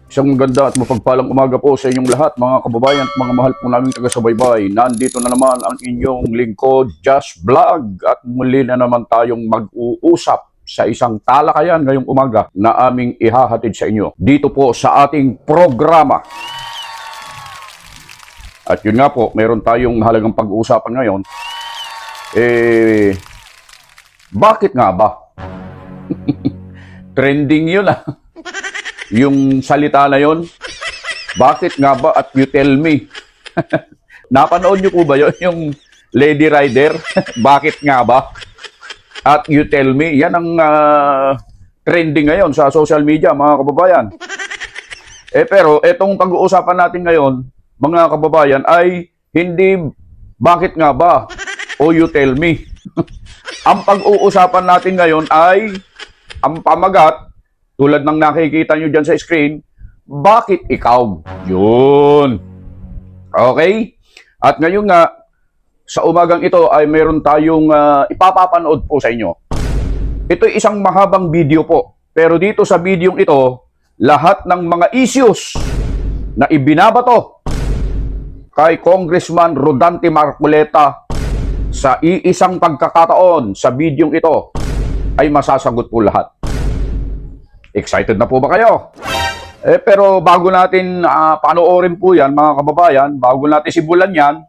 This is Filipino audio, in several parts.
Isang maganda at mapagpalang umaga po sa inyong lahat, mga kababayan at mga mahal po naming taga-subaybay. Nandito na naman ang inyong lingkod, Josh Vlog. At muli na naman tayong mag-uusap sa isang talakayan ngayong umaga na aming ihahatid sa inyo dito po sa ating programa. At yun nga po, mayroon tayong mahalagang pag-uusapan ngayon. Bakit nga ba? Trending yun ah. Yung salita na yon, bakit nga ba at you tell me? Napanood nyo po ba yun? Yung Lady Rider, bakit nga ba? At you tell me, yan ang trending ngayon sa social media, mga kababayan. Pero etong pag-uusapan natin ngayon, mga kababayan, ay hindi bakit nga ba o you tell me. Ang pag-uusapan natin ngayon ay ang pamagat, tulad ng nakikita nyo dyan sa screen, bakit ikaw? Yun. Okay? At ngayon nga, sa umagang ito ay meron tayong ipapapanood po sa inyo. Ito ay isang mahabang video po. Pero dito sa video ito, lahat ng mga issues na ibinabato kay Congressman Rodante Marcoleta sa iisang pagkakataon sa video ito ay masasagot po lahat. Excited na po ba kayo? Pero bago natin panoorin po yan, mga kababayan, bago natin simulan yan,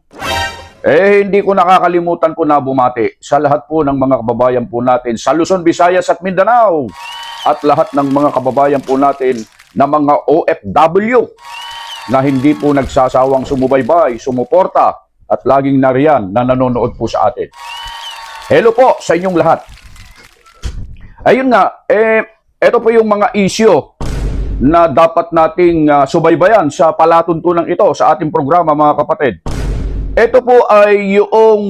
hindi ko nakakalimutan po na bumati sa lahat po ng mga kababayan po natin sa Luzon, Visayas at Mindanao at lahat ng mga kababayan po natin na mga OFW na hindi po nagsasawang sumubaybay, sumuporta at laging nariyan na nanonood po sa atin. Hello po sa inyong lahat. Ayun nga, ito po yung mga issue na dapat nating subaybayan sa palatuntunan ito sa ating programa, mga kapatid. Ito po ay yung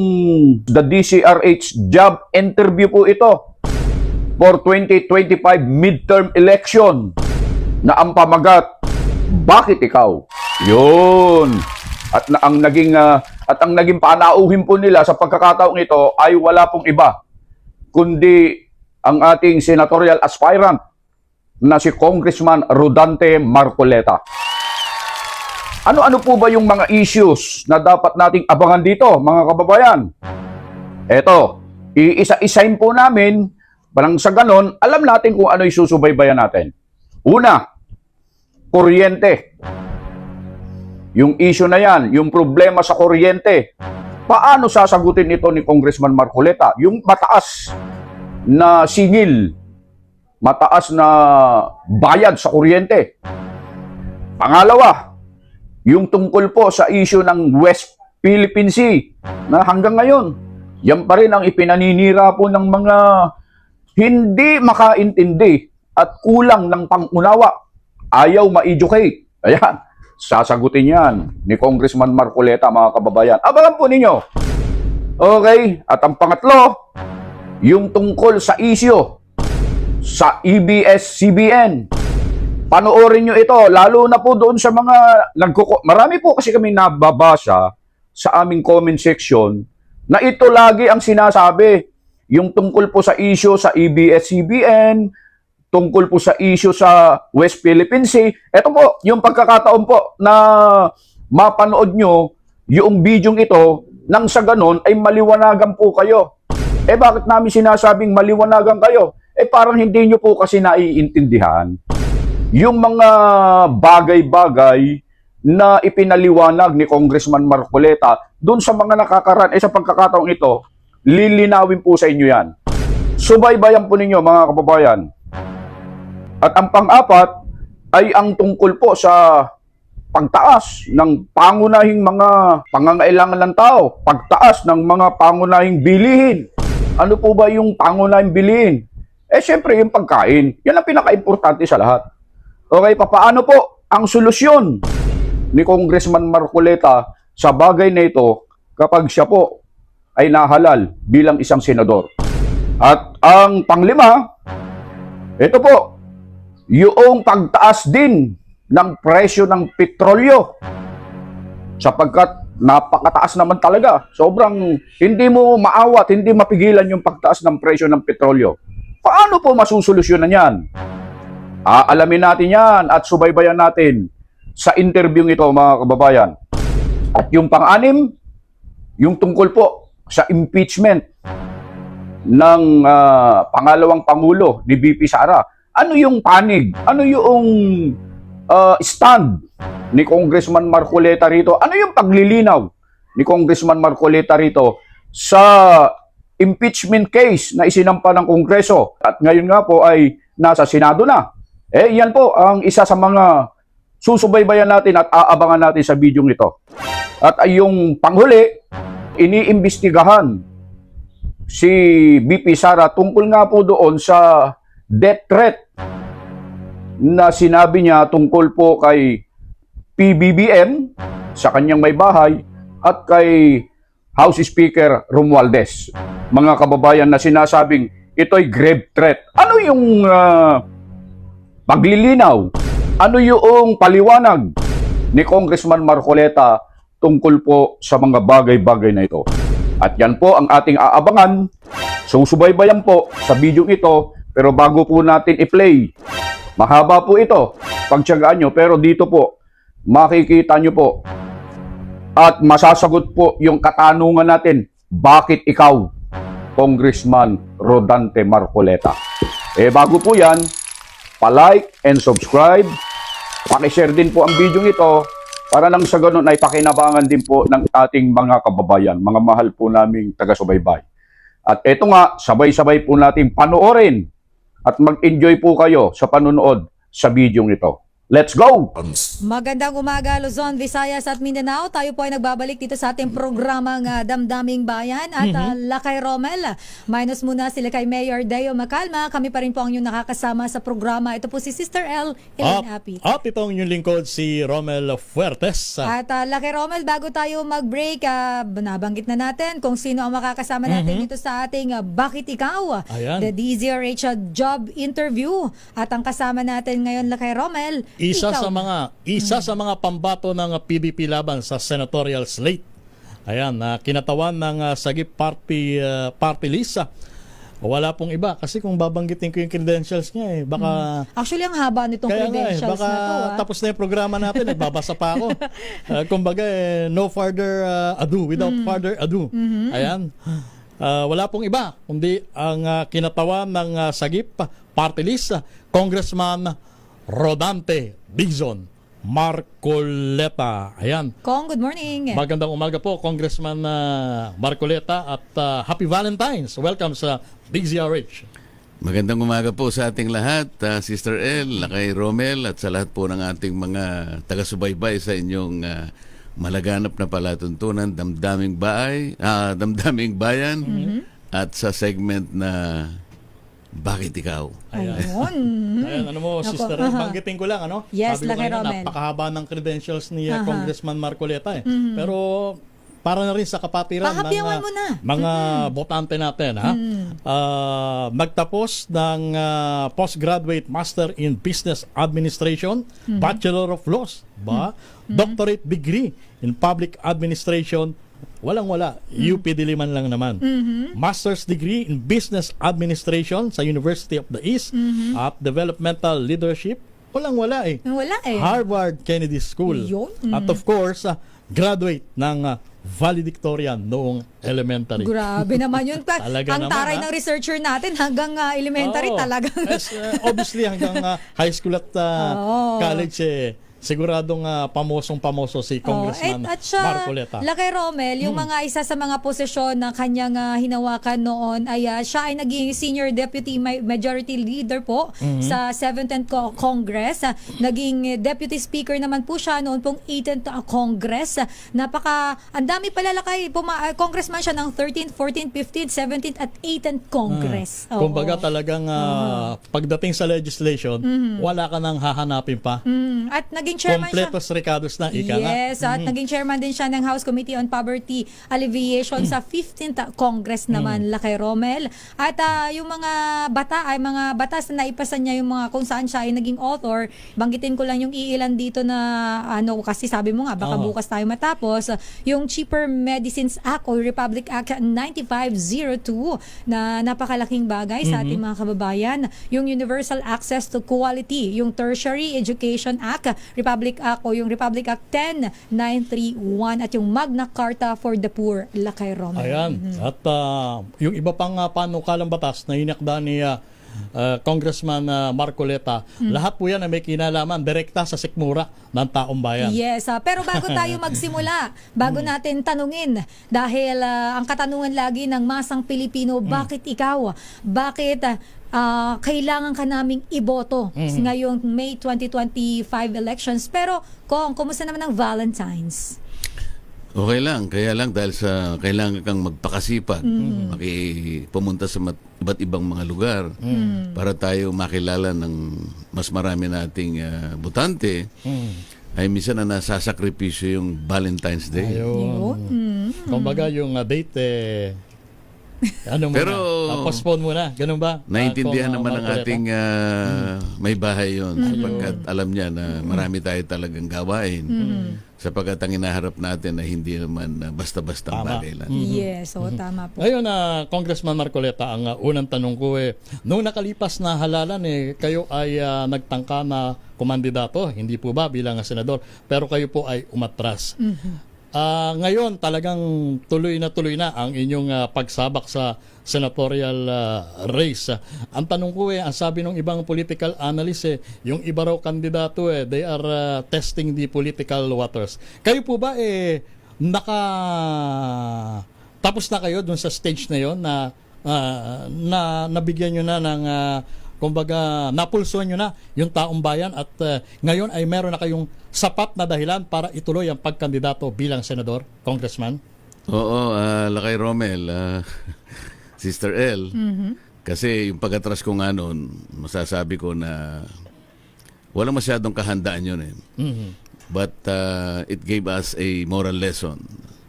the DCRH job interview po ito for 2025 midterm election na ang pamagat, bakit ikaw? Yun. At ang naging panauhin po nila sa pagkakataong ito ay wala pong iba kundi ang ating senatorial aspirant na si Congressman Rodante Marcoleta. Ano-ano po ba yung mga issues na dapat nating abangan dito, mga kababayan? Eto, iisa-isahin po namin, parang sa ganon, alam natin kung ano isusubaybayan natin. Una, kuryente. Yung issue na yan, yung problema sa kuryente, paano sasagutin ito ni Congressman Marcoleta? Yung mataas na singil, mataas na bayad sa kuryente. Pangalawa, yung tungkol po sa issue ng West Philippine Sea na hanggang ngayon, yan pa rin ang ipinaninira po ng mga hindi makaintindi at kulang ng pangunawa. Ayaw ma-educate. Ayan, sasagutin yan ni Congressman Marcoleta, mga kababayan. Abangan po ninyo. Okay, at ang pangatlo, yung tungkol sa issue sa ABS-CBN. Panoorin nyo ito, lalo na po doon sa mga marami po kasi kami nababasa sa aming comment section na ito lagi ang sinasabi. Yung tungkol po sa issue sa ABS-CBN, tungkol po sa issue sa West Philippine Sea. Ito po, yung pagkakataon po na mapanood nyo yung video ito nang sa ganon ay maliwanagan po kayo. Bakit namin sinasabing maliwanagan kayo? Parang hindi nyo po kasi naiintindihan yung mga bagay-bagay na ipinaliwanag ni Congressman Marcoleta doon sa mga nakakaraan. Sa pagkakataong ito, lilinawin po sa inyo yan. Subaybayan po ninyo, mga kababayan. At ang pang-apat ay ang tungkol po sa pagtaas ng pangunahing mga pangangailangan ng tao, pagtaas ng mga pangunahing bilihin. Ano po ba yung pangunahing bilihin? Siyempre yung pagkain. Yan ang pinaka-importante sa lahat. Okay, papaano po ang solusyon ni Congressman Marcoleta sa bagay na ito kapag siya po ay nahalal bilang isang senador? At ang panglima, ito po, yung pagtaas din ng presyo ng petrolyo. Sapagkat napakataas naman talaga. Sobrang hindi mo maawat, hindi mapigilan yung pagtaas ng presyo ng petrolyo. Paano po masusolusyonan yan? Aalamin natin yan at subaybayan natin sa interview ito, mga kababayan. At yung pang-anim, yung tungkol po sa impeachment ng pangalawang Pangulo ni VP Sara. Ano yung panig? Ano yung stand ni Congressman Marcoleta rito? Ano yung paglilinaw ni Congressman Marcoleta rito sa impeachment case na isinampa ng Kongreso? At ngayon nga po ay nasa Senado na. Yan po ang isa sa mga susubaybayan natin at aabangan natin sa video nito. At ay yung panghuli, iniimbestigahan si VP Sara tungkol nga po doon sa death threat na sinabi niya tungkol po kay PBBM sa kanyang may bahay at kay House Speaker Romualdez. Mga kababayan na sinasabing ito'y grave threat. Ano yung paglilinaw? Ano yung paliwanag ni Congressman Marcoleta tungkol po sa mga bagay-bagay na ito? At yan po ang ating aabangan. Susubaybayan po sa video ito. Pero bago po natin i-play, mahaba po ito. Pagtiyagaan nyo. Pero dito po, makikita nyo po at masasagot po yung katanungan natin. Bakit ikaw, Congressman Rodante Marcoleta? Bago po yan, pa-like and subscribe. Paki-share din po ang video ito para nang sa ganun ay pakinabangan din po ng ating mga kababayan, mga mahal po naming taga-subaybay. At eto nga, sabay-sabay po natin panoorin at mag-enjoy po kayo sa panonood sa video ito. Let's go! Magandang umaga, Luzon, Visayas at Mindanao. Tayo po ay nagbabalik dito sa ating programang Damdaming Bayan at Lakay Romel. Minus muna sila kay Mayor Deo Macalma. Kami pa rin po ang inyong nakakasama sa programa. Ito po si Sister L. Elaine Apit. At itong yung lingkod si Romel Fuertes. At Lakay Romel, bago tayo mag-break, nabanggit na natin kung sino ang makakasama natin dito sa ating Bakit Ikaw? Ayan. The DZRH job interview. At ang kasama natin ngayon, Lakay Romel, Isa ikaw. sa mga pambato ng PBP laban sa senatorial slate. Ayan, kinatawan ng Sagip party list. Wala pong iba kasi kung babanggitin ko yung credentials niya baka Actually, ang haba nitong kaya credentials baka na to. tapos na yung programa natin, nagbabasa pa ako. Kumbaga no further ado, without further ado. Ayan. Wala pong iba kundi ang kinatawan ng Sagip party list, Congressman Rodante Bigzon Marcoleta. Ayan. Kong, good morning. Magandang umaga po, Congressman Marcoleta, at Happy Valentine's. Welcome sa DZRH. Magandang umaga po sa ating lahat, Sister L, kay Romel, at sa lahat po ng ating mga taga-subaybay sa inyong malaganap na palatuntunan, damdaming bayan, at sa segment na Bakit Ikaw? Ayun. Ayan, ano mo, Sister, banggitin ko lang, ano? Yes, Sabi ko Lakay kanina, Romel. napakahaba ng credentials ni Congressman Marcoleta. Pero para na rin sa kapatiran Pahapiyawan ng mo na. mga botante natin. Nagtapos ng Postgraduate Master in Business Administration, Bachelor of Laws, Doctorate Degree in Public Administration, walang-wala, UP Diliman lang naman. Master's degree in Business Administration sa University of the East at Developmental Leadership, walang-wala Wala eh. Harvard Kennedy School. Yun. At of course, graduate ng valedictorian noong elementary. Grabe naman yun. Talaga Ang naman, taray ng researcher natin hanggang elementary Oo. talaga. Yes, obviously hanggang high school at college siguradong pamosong-pamoso si Congressman at siya, Marcoleta. Lakay Romel, yung mga isa sa mga posisyon na kanyang hinawakan noon ay siya ay naging Senior Deputy Majority Leader po sa 7th Congress. Naging Deputy Speaker naman po siya noon pong 8th Congress. Ang dami pala Lakay, Congressman siya ng 13th, 14th, 15th, 17th at 8th Congress. Oo. Kumbaga talagang pagdating sa legislation, wala ka nang hahanapin pa. At naging naging chairman siya. Completos recados na, ika nga. Yes, at naging chairman din siya ng House Committee on Poverty Alleviation sa 15th Congress naman, Lakay Romel. At yung mga mga batas na naipasa niya, yung mga kung saan siya ay naging author, banggitin ko lang yung iilan dito na kasi sabi mo nga, baka bukas tayo matapos, yung Cheaper Medicines Act o Republic Act 9502 na napakalaking bagay sa ating mga kababayan. Yung Universal Access to Quality, yung Tertiary Education Act, Republic Act o yung Republic Act 10931 at yung Magna Carta for the Poor, Lakay Romel. Ayan. At yung iba pang panukalang batas na inakda ni Congressman Marcoleta, lahat po yan na may kinalaman direkta sa sikmura ng taong bayan. Yes, pero bago tayo magsimula, bago natin tanungin, dahil ang katanungan lagi ng masang Pilipino, bakit ikaw? Bakit kailangan ka naming iboto ngayong May 2025 elections? Pero Kong, kumusta naman ang Valentine's? Okay lang, kaya lang dahil sa kailangan kang magpakasipag, pumunta sa iba't ibang mga lugar para tayo makilala ng mas marami nating botante, ay minsan na nasasakripisyo yung Valentine's Day. Yun. Kumbaga yung date Pero postpone muna, ganun ba? naiintindihan Kung, naman ng Marcoleta? ating may bahay yon sapagkat alam niya na marami tayo talagang gawain sapagkat ang hinaharap natin na hindi naman basta-bastang Tama. bagay lang. Yes, tama po. Ngayon, Congressman Marcoleta, ang unang tanong ko nung nakalipas na halalan kayo ay nagtangka na kumandidato, hindi po ba bilang senador, pero kayo po ay umatras. Ngayon, talagang tuloy na ang inyong pagsabak sa senatorial race. Ang tanong ko ang sabi ng ibang political analyst yung iba raw kandidato they are testing the political waters. Kayo po ba tapos na kayo dun sa stage na yon na nabigyan nyo na ng kumbaga napulsuhan nyo na yung taong bayan at ngayon ay meron na kayong sapat na dahilan para ituloy ang pagkandidato bilang senador, congressman? Oo, Lakay Romel, Sister L, kasi yung pag-atras ko nga noon, masasabi ko na walang masyadong kahandaan yun But it gave us a moral lesson.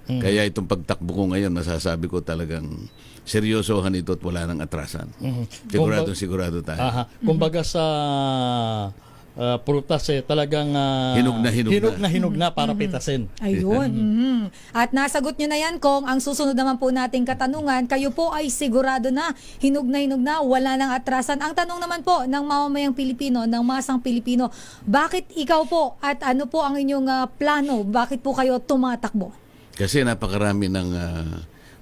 Kaya itong pagtakbo ko ngayon, masasabi ko talagang seryosohan ito at wala nang atrasan. Sigurado tayo. Kumbaga sa prutas talagang hinug na para pitasin. Ayun. At nasagot nyo na yan, Kong. Ang susunod naman po nating katanungan, kayo po ay sigurado na, hinug na, wala nang atrasan. Ang tanong naman po ng mamamayang Pilipino, ng masang Pilipino, bakit ikaw po at ano po ang inyong plano? Bakit po kayo tumatakbo? Kasi napakarami ng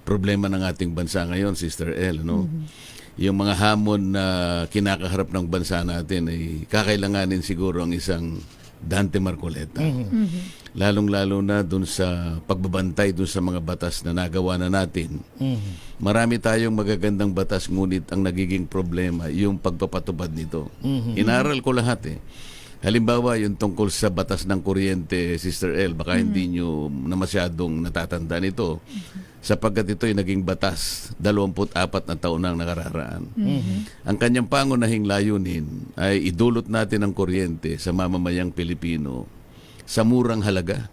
problema ng ating bansa ngayon, Sister L, no? Yung mga hamon na kinakaharap ng bansa natin ay kakailanganin siguro ang isang Dante Marcoleta. Lalong-lalo na dun sa pagbabantay dun sa mga batas na nagawa na natin. Marami tayong magagandang batas, ngunit ang nagiging problema yung pagpapatupad nito. Inaral ko lahat Halimbawa, yung tungkol sa batas ng kuryente, Sister L, baka hindi nyo na masyadong natatandaan ito sapagkat ito ay naging batas 24 na taon nang nakararaan. Ang kanyang pangunahing layunin ay idulot natin ang kuryente sa mamamayang Pilipino sa murang halaga.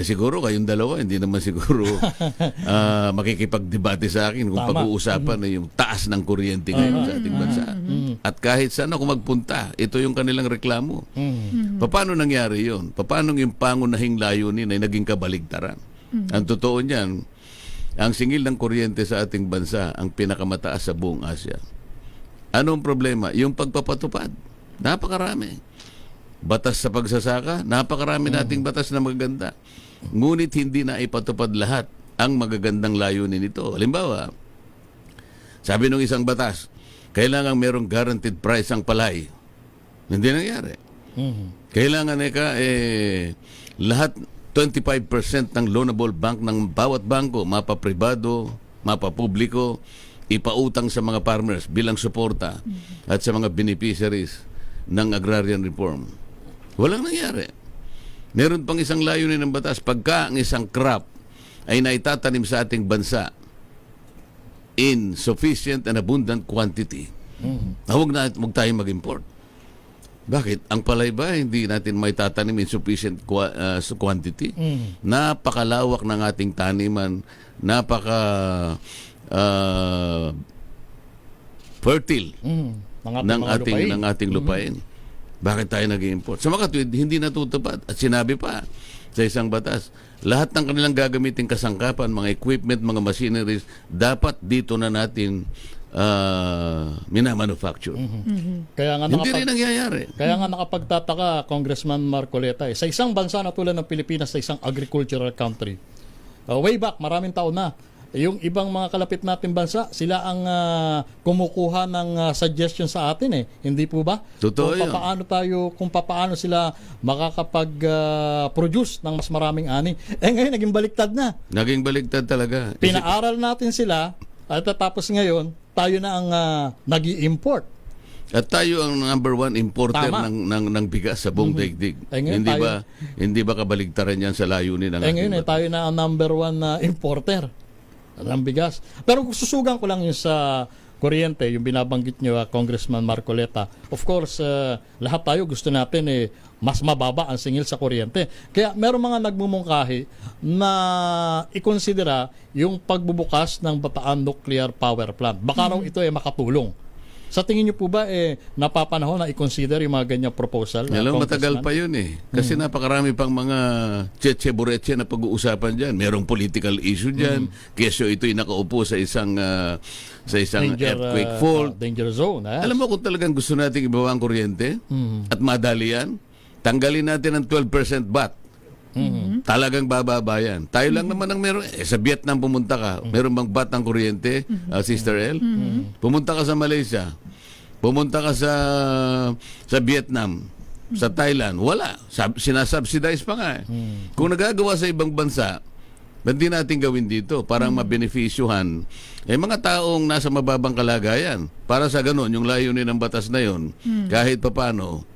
Siguro kayong dalawa, hindi naman siguro makikipagdebate sa akin kung pag-uusapan na yung taas ng kuryente ngayon sa ating bansa. At kahit saan ako magpunta, ito yung kanilang reklamo. Paano nangyari yun? Paano yung pangunahing layunin ay naging kabaligtaran? Ang totoo niyan, ang singil ng kuryente sa ating bansa ang pinakamataas sa buong Asia. Anong problema? Yung pagpapatupad. Napakarami. Batas sa pagsasaka, napakarami nating batas na magaganda. Ngunit hindi na ipatupad lahat ang magagandang layunin nito. Halimbawa, sabi ng isang batas, kailangan merong guaranteed price ang palay. Hindi nangyari. Kailangan lahat 25% ng loanable bank ng bawat bangko, mapapribado, mapapubliko, ipautang sa mga farmers bilang suporta at sa mga beneficiaries ng agrarian reform. Walang nangyari. Meron pang isang layunin ng batas, pagka ang isang crop ay naitatanim sa ating bansa in sufficient and abundant quantity, huwag tayong mag-import. Bakit? Ang palay ba hindi natin may tatanim in sufficient quantity? Napakalawak ng ating taniman, napaka fertile ng ating lupain. Bakit tayo nag-import? Sa makatwid, hindi natutupad. At sinabi pa sa isang batas, lahat ng kanilang gagamitin kasangkapan, mga equipment, mga machineries, dapat dito na natin minamanufacture. Kaya nga Hindi rin nangyayari. Kaya nga nakapagtataka Congressman Marcoleta sa isang bansa na tulad ng Pilipinas, sa isang agricultural country. Way back, maraming taon na. Yung ibang mga kalapit nating bansa, sila ang kumukuha ng suggestion sa atin Hindi po ba? Totoo yun. Kung papaano sila makakapag-produce ng mas maraming ani. Ngayon, naging baliktad na. Naging baligtad talaga. Pinaaral natin sila at tapos ngayon, tayo na ang nag-i-import. At tayo ang number one importer Tama. ng bigas sa buong daigdig. Ngayon Hindi ba kabaligtaran yan sa layunin ng ngayon ating tayo na ang number one na importer ng bigas. Pero susugan ko lang yung sa kuryente, yung binabanggit nyo, Congressman Marcoleta. Of course, lahat tayo gusto natin mas mababa ang singil sa kuryente. Kaya meron mga nagmumungkahi na ikonsidera yung pagbubukas ng Bataan Nuclear Power Plant. Baka raw ito makatulong. Sa tingin niyo po ba napapanahon na i-consider yung mga ganyang proposal? Alam, matagal pa yun Kasi napakarami pang mga tsetche-buretche na pag-uusapan dyan. Merong political issue dyan. Kesyo ito'y nakaupo sa isang earthquake fault. Danger zone. Alam mo kung talagang gusto nating ibawa ang kuryente at madali yan, tanggalin natin ang 12% VAT. Talagang bababa yan. Tayo lang naman ang meron. Sa Vietnam pumunta ka, meron bang VAT ang kuryente, Sister El? Pumunta ka sa Malaysia, pumunta ka sa Vietnam, sa Thailand, wala. Sinasubsidize pa nga Kung nagagawa sa ibang bansa, ba't di natin gawin dito para mabenefisyuhan mga taong nasa mababang kalagayan? Para sa ganun, yung layunin ng batas na yon, kahit papano,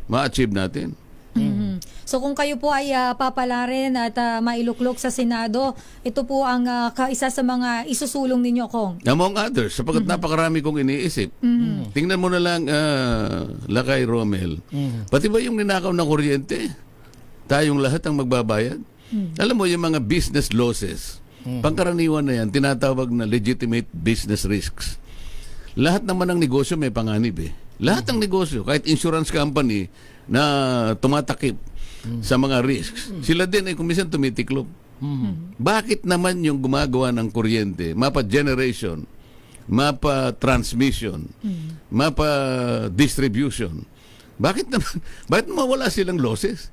ma-achieve natin. So kung kayo po ay papalarin at mailuklok sa Senado, ito po ang isa sa mga isusulong ninyo, Kong. Among others, sapagkat napakarami kong iniisip. Tingnan mo na lang, Lakay Romel. Pati ba yung ninakaw ng kuryente? Tayong lahat ang magbabayad? Alam mo, yung mga business losses, pangkaraniwan na yan, tinatawag na legitimate business risks. Lahat naman ng negosyo may panganib Lahat ng negosyo, kahit insurance company na tumatakip sa mga risks, sila din kung minsan tumitiklop. Bakit naman yung gumagawa ng kuryente, mapa-generation, mapa-transmission, mapa-distribution, bakit mawala silang losses?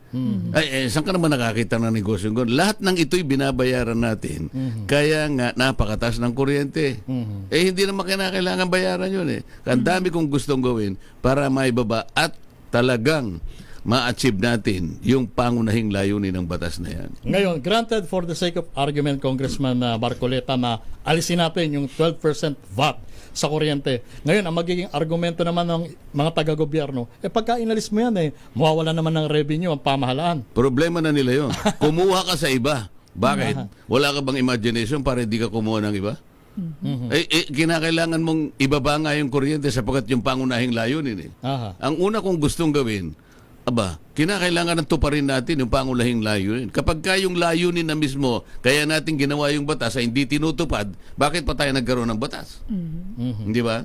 Saan ka naman nakakita ng negosyo? Lahat ng ito'y binabayaran natin. Kaya nga, napakatas ng kuryente. Hindi naman kailangan bayaran yun Ang dami kong gustong gawin para maibaba at talagang ma-achieve natin yung pangunahing layunin ng batas na yan. Ngayon, granted for the sake of argument, Congressman Marcoleta, na alisin natin yung 12% VAT sa kuryente. Ngayon, ang magiging argumento naman ng mga taga-gobyerno, pagka inalis mo yan, mawawala naman ng revenue ang pamahalaan. Problema na nila yon. Kumuha ka sa iba. Bakit? Wala ka bang imagination para hindi ka kumuha ng iba? Kinakailangan mong ibaba nga yung kuryente sapagkat yung pangunahing layunin Ang una kong gustong gawin, kinakailangan ng tuparin natin yung pangunahing layunin. Kapag yung layunin na mismo, kaya natin ginawa yung batas ay hindi tinutupad, bakit pa tayo nagkaroon ng batas? Hindi ba?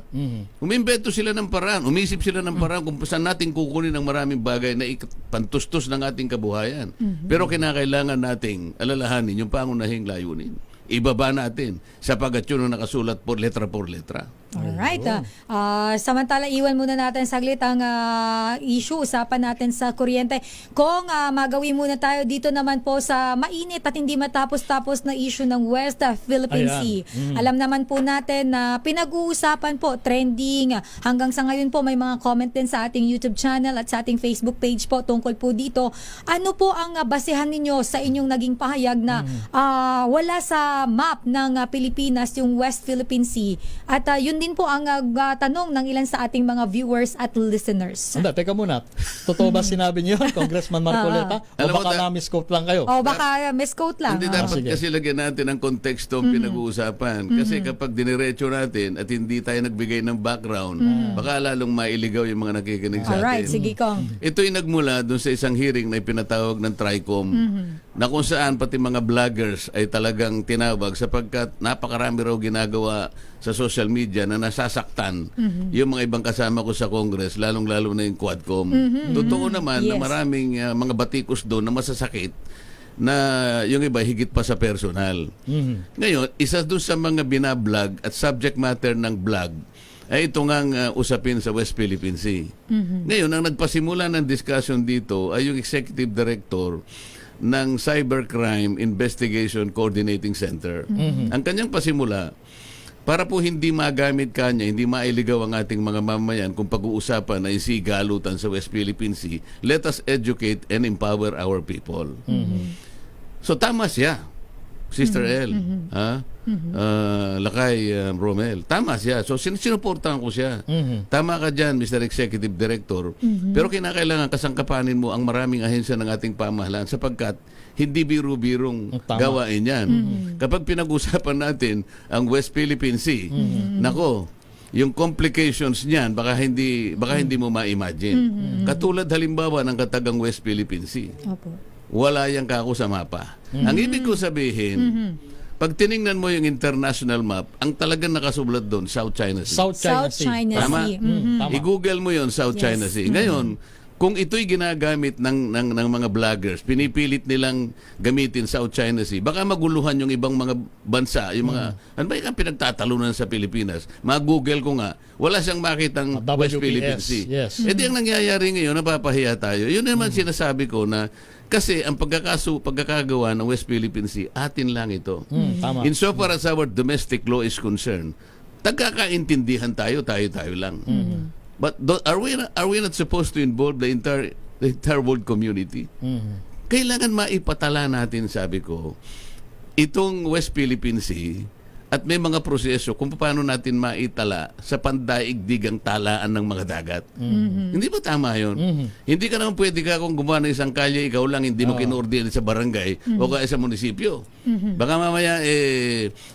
Umimbento sila ng paraan, umisip sila ng paraan kung saan natin kukunin ang maraming bagay na pantustos ng ating kabuhayan. Pero kinakailangan nating alalahanin yung pangunahing layunin. Ibaba natin sapagat yun ang nakasulat por letra. Alright. Samantala, iwan muna natin saglit ang issue, usapan natin sa kuryente. Kung magawin muna tayo dito naman po sa mainit at hindi matapos-tapos na issue ng West Philippine Sea. Alam naman po natin na pinag-uusapan po, trending. Hanggang sa ngayon po may mga comment din sa ating YouTube channel at sa ating Facebook page po tungkol po dito. Ano po ang basehan ninyo sa inyong naging pahayag na wala sa map ng Pilipinas yung West Philippine Sea at yun din po ang tanong ng ilan sa ating mga viewers at listeners. Hindi, teka muna. Totoo ba sinabi niyo, Congressman Marcoleta? O Alam mo, baka na-misquote lang kayo? O baka misquote lang. Hindi Ah. dapat sige. kasi lagyan natin ang konteksto ang pinag-uusapan. Kasi kapag diniretso natin at hindi tayo nagbigay ng background, baka lalong mailigaw yung mga nakikinig sa Alright, atin. sige Kong. Ito'y nagmula doon sa isang hearing na ipinatawag ng TRICOM na kung saan pati mga vloggers ay talagang tinawag sapagkat napakarami raw ginagawa sa social media na nasasaktan yung mga ibang kasama ko sa Congress, lalong-lalo na yung Quadcom. Totoo naman na Yes. maraming mga batikos doon na masasakit na yung iba higit pa sa personal. Ngayon, isa doon sa mga binablog at subject matter ng blog ay ito ngang usapin sa West Philippine Sea. Ngayon, ang nagpasimula ng discussion dito ay yung Executive Director ng Cybercrime Investigation Coordinating Center. Ang kanyang pasimula, para po hindi magamit kanya, hindi mailigaw ang ating mga mamayan kung pag-uusapan ay sigalutan sa West Philippine Sea, let us educate and empower our people. So tama siya, Sister L. Ha? Lakay Romel. Tama siya. So sinuportahan ko siya. Tama ka dyan, Mr. Executive Director. Pero kinakailangan kasangkapanin mo ang maraming ahensya ng ating pamahalaan sapagkat hindi biro-birong Tama. gawain yan. Kapag pinag-usapan natin ang West Philippine Sea, nako, yung complications niyan baka hindi mo ma-imagine. Katulad halimbawa ng katagang West Philippine Sea. Opo. Wala yang kako sa mapa. Ang ibig ko sabihin, pag tiningnan mo yung international map, ang talagang nakasulat doon, South China Sea. South China South Sea. China Tama? Sea. Tama. I-google mo yon South Yes. China Sea. Ngayon, kung ito'y ginagamit ng mga vloggers, pinipilit nilang gamitin South China Sea, baka maguluhan yung ibang mga bansa, yung mga, ano ba yung pinagtatalunan sa Pilipinas? Mag-google ko nga, wala siyang makitang West WPS, Philippine Sea. yes. Eh di ang nangyayari ngayon, napapahiya tayo. Yun naman sinasabi ko na, kasi ang pagkakagawa ng West Philippine Sea, atin lang ito. Tama. Insofar as our domestic law is concerned, tagkakaintindihan tayo lang. But are we not supposed to involve the entire world community? Kailangan maipatala natin, sabi ko, itong West Philippine Sea at may mga proseso kung paano natin maitala sa pandaigdigang talaan ng mga dagat. Hindi ba tama yun? Hindi ka naman pwede ka kung gumawa ng isang kalye, ikaw lang, hindi mo kinoordinate sa barangay o kaya sa munisipyo. Baka mamaya,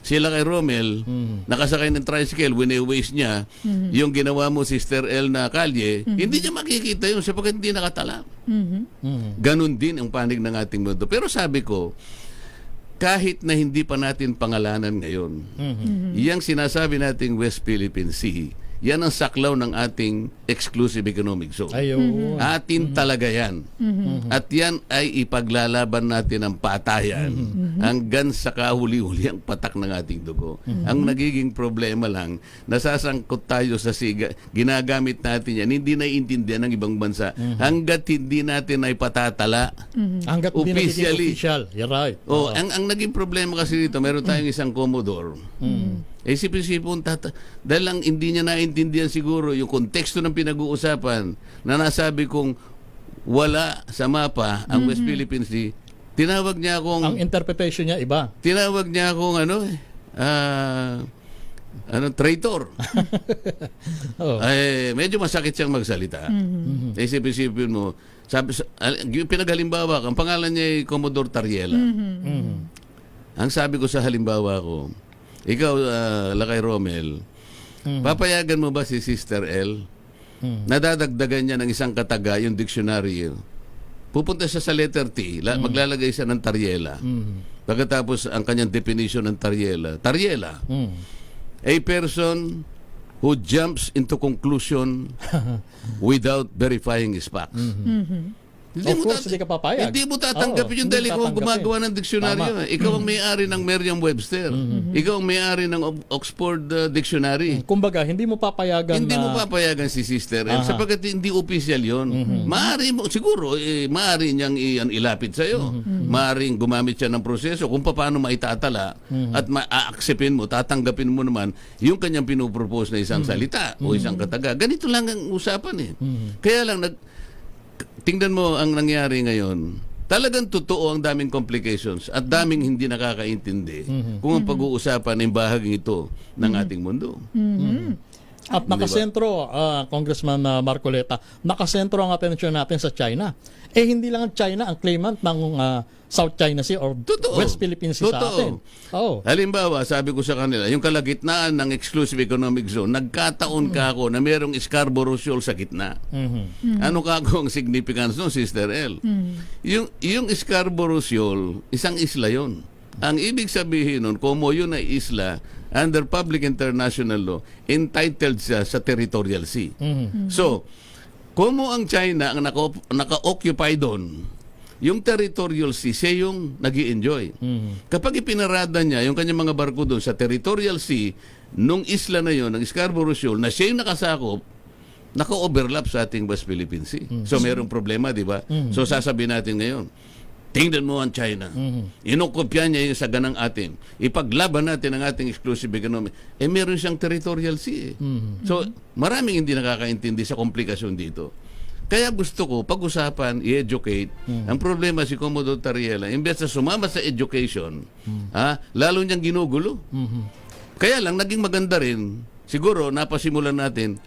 sila kay Romel, nakasakay ng tricycle, wine-waste niya, yung ginawa mo, Sister L na kalye, hindi niya makikita yun sapagkat hindi nakatala. Ganon din ang panig ng ating mundo. Pero sabi ko, kahit na hindi pa natin pangalanan ngayon, yang sinasabi nating West Philippine Sea, yan ang saklaw ng ating exclusive economic zone. Ayun. Atin talaga yan. At yan ay ipaglalaban natin ang patayan hanggang sa kahuli-huli ang patak ng ating dugo. Ang nagiging problema lang, nasasangkot tayo sa siga, ginagamit natin yan, hindi naiintindihan ng ibang bansa hanggat hindi natin ay patatala. Hanggat hindi nagiging Officially. official. You're right. Oh, ang naging problema kasi dito, meron tayong isang Commodore. Isip-isipon, dahil lang hindi niya naintindihan siguro yung konteksto ng pinag-uusapan na nasabi kong wala sa mapa ang West Philippine Sea. Tinawag niya akong Ang interpretation niya iba. traitor. Oh. Ay, medyo masakit siyang magsalita. Isip-isipin mo, pinaghalimbawa, ang pangalan niya ay Commodore Tariela. Ang sabi ko sa halimbawa ko, ikaw, Lakay Romel, papayagan mo ba si Sister L? Nadadagdagan niya ng isang kataga yung dictionary. Pupunta siya sa letter T, maglalagay siya ng Tariela. Pagkatapos ang kanyang definition ng Tariela. Tariela, a person who jumps into conclusion without verifying his facts. Of course, hindi ka papayag. Hindi mo tatanggapin yun hindi dahil ikaw ang tatanggapin. gumagawa ng diksyonaryo. Tama. Ikaw ang may-ari ng Merriam-Webster. Ikaw ang may-ari ng Oxford Dictionary. Kumbaga, hindi mo papayagan Hindi mo na... papayagan si Sister M Aha. sapagkat hindi official yon. Maaari mo, siguro, maaari niyang ilapit sa iyo. Maaaring gumamit siya ng proseso kung paano maitatala at ma-acceptin mo, tatanggapin mo naman yung kanyang pinupropose na isang salita o isang kataga. Ganito lang ang usapan eh. Kaya lang, tingnan mo ang nangyari ngayon. talagang totoo ang daming complications at daming hindi nakakaintindi kung ang pag-uusapan ay bahaging ito ng ating mundo. At nakasentro, Congressman Marcoleta, nakasentro ang atensyon natin sa China. Hindi lang ang China ang claimant ng South China Sea or Totoo. West Philippine Sea sa atin. Oh. Halimbawa, sabi ko sa kanila, yung kalagitnaan ng exclusive economic zone, nagkataon ka ako na merong Scarborough Shoal sa gitna. Ano ka ako ang significance nun, Sister L? Yung Scarborough Shoal, isang isla yon. Ang ibig sabihin nun, kung yun ay isla, under public international law, entitled siya sa territorial sea. So, kung ang China ang naka-occupy doon, yung territorial sea, siya yung nag-i-enjoy. Kapag ipinarada niya yung kanyang mga barko doon sa territorial sea, nung isla na yon, ng Scarborough Shoal, na siya yung nakasakop, naka-overlap sa ating West Philippine Sea. So, merong problema, di ba? So, sasabihin natin ngayon, tingnan mo ang China. Inokopya niya yung saganang atin. Ipaglaban natin ang ating exclusive economic. Meron siyang territorial sea. So, maraming hindi nakakaintindi sa komplikasyon dito. Kaya gusto ko, pag-usapan, i-educate. Ang problema si Commodore Tariela, imbes na sumama sa education, lalo niyang ginugulo. Kaya lang, naging maganda rin, siguro, napasimulan natin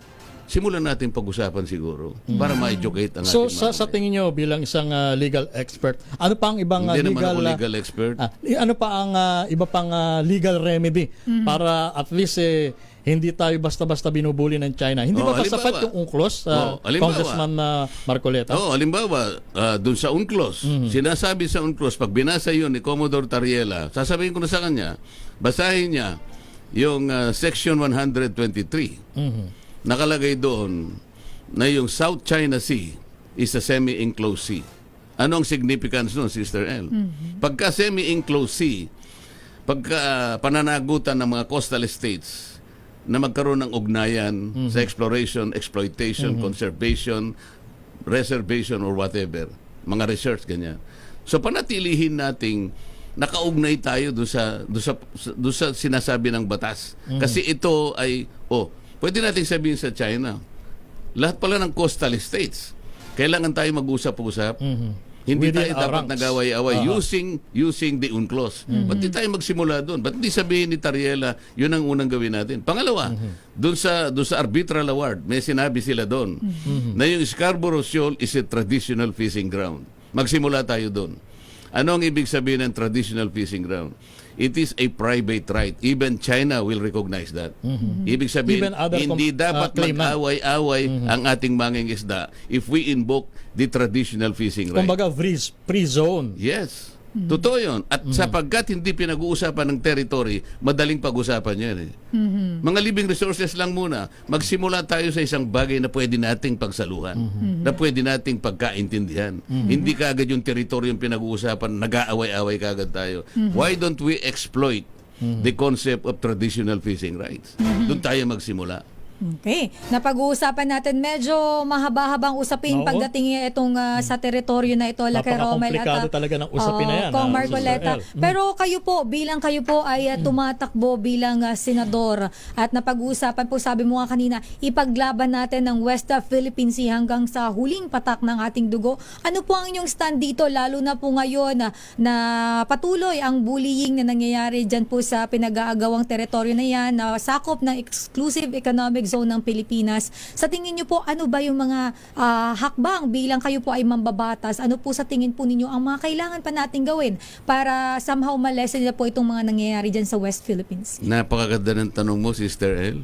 pag-usapan siguro para ma-educate ang So ating sa tingin nyo bilang isang legal expert, ano pa ang ibang Hindi naman legal ako legal expert. ano pa ang iba pang legal remedy para at least hindi tayo basta-basta binubuli ng China? Hindi ba halimbawa, sapat yung UNCLOS, halimbawa. Congressman Marcoleta? Halimbawa, dun sa UNCLOS, sinasabi sa UNCLOS, pag binasa yun ni Commodore Tariela, sasabihin ko na sa kanya, basahin niya yung Section 123. Nakalagay doon na yung South China Sea is a semi-enclosed sea. Ano ang significance nun, Sister L? Pagka semi-enclosed sea, pagka pananagutan ng mga coastal states na magkaroon ng ugnayan sa exploration, exploitation, conservation, reservation, or whatever, mga research, ganyan. So panatilihin nating nakaugnay tayo doon sa sinasabi ng batas. Kasi ito ay, pwede natin sabihin sa China, lahat pala ng coastal states, kailangan tayo mag-usap-usap. Hindi Within tayo our dapat ranks. nag-away-away using the UNCLOS. Ba't di tayo magsimula doon? Ba't di sabihin ni Tariela, yun ang unang gawin natin? Pangalawa, doon sa arbitral award, may sinabi sila doon na yung Scarborough Shoal is a traditional fishing ground. Magsimula tayo doon. Ano ang ibig sabihin ng traditional fishing ground? It is a private right. Even China will recognize that. Ibig sabihin, Even other hindi dapat claimant. mag-away-away ang ating mangingisda if we invoke the traditional fishing right. Kumbaga free zone. Yes. Totoo yun. At sapagkat hindi pinag-uusapan ng territory, madaling pag-usapan yan. Mga living resources lang muna. Magsimula tayo sa isang bagay na pwede nating pagsaluhan. Na pwede nating pagkaintindihan. Hindi kaagad yung territory yung pinag-uusapan, nag-aaway-away kaagad tayo. Why don't we exploit the concept of traditional fishing rights? Doon tayo magsimula. Okay. Napag-uusapan natin medyo mahaba-habang usapin Oo. pagdating itong sa teritoryo na ito, Laki Romel Napaka-komplikado talaga ng usapin na yan, Kong Sister Marcoleta. El. Pero kayo po ay tumatakbo bilang senador at napag-uusapan po, sabi mo nga kanina, ipaglaban natin ng West Philippine Sea hanggang sa huling patak ng ating dugo. Ano po ang inyong stand dito, lalo na po ngayon na patuloy ang bullying na nangyayari dyan po sa pinag-aagawang teritoryo na yan, na sakop ng exclusive economic zone ng Pilipinas. Sa tingin niyo po, ano ba yung mga hakbang bilang kayo po ay mambabatas? Ano po sa tingin po ninyo ang mga kailangan pa natin gawin para somehow malesen na po itong mga nangyayari dyan sa West Philippines? Napakaganda ng tanong mo, Sister El.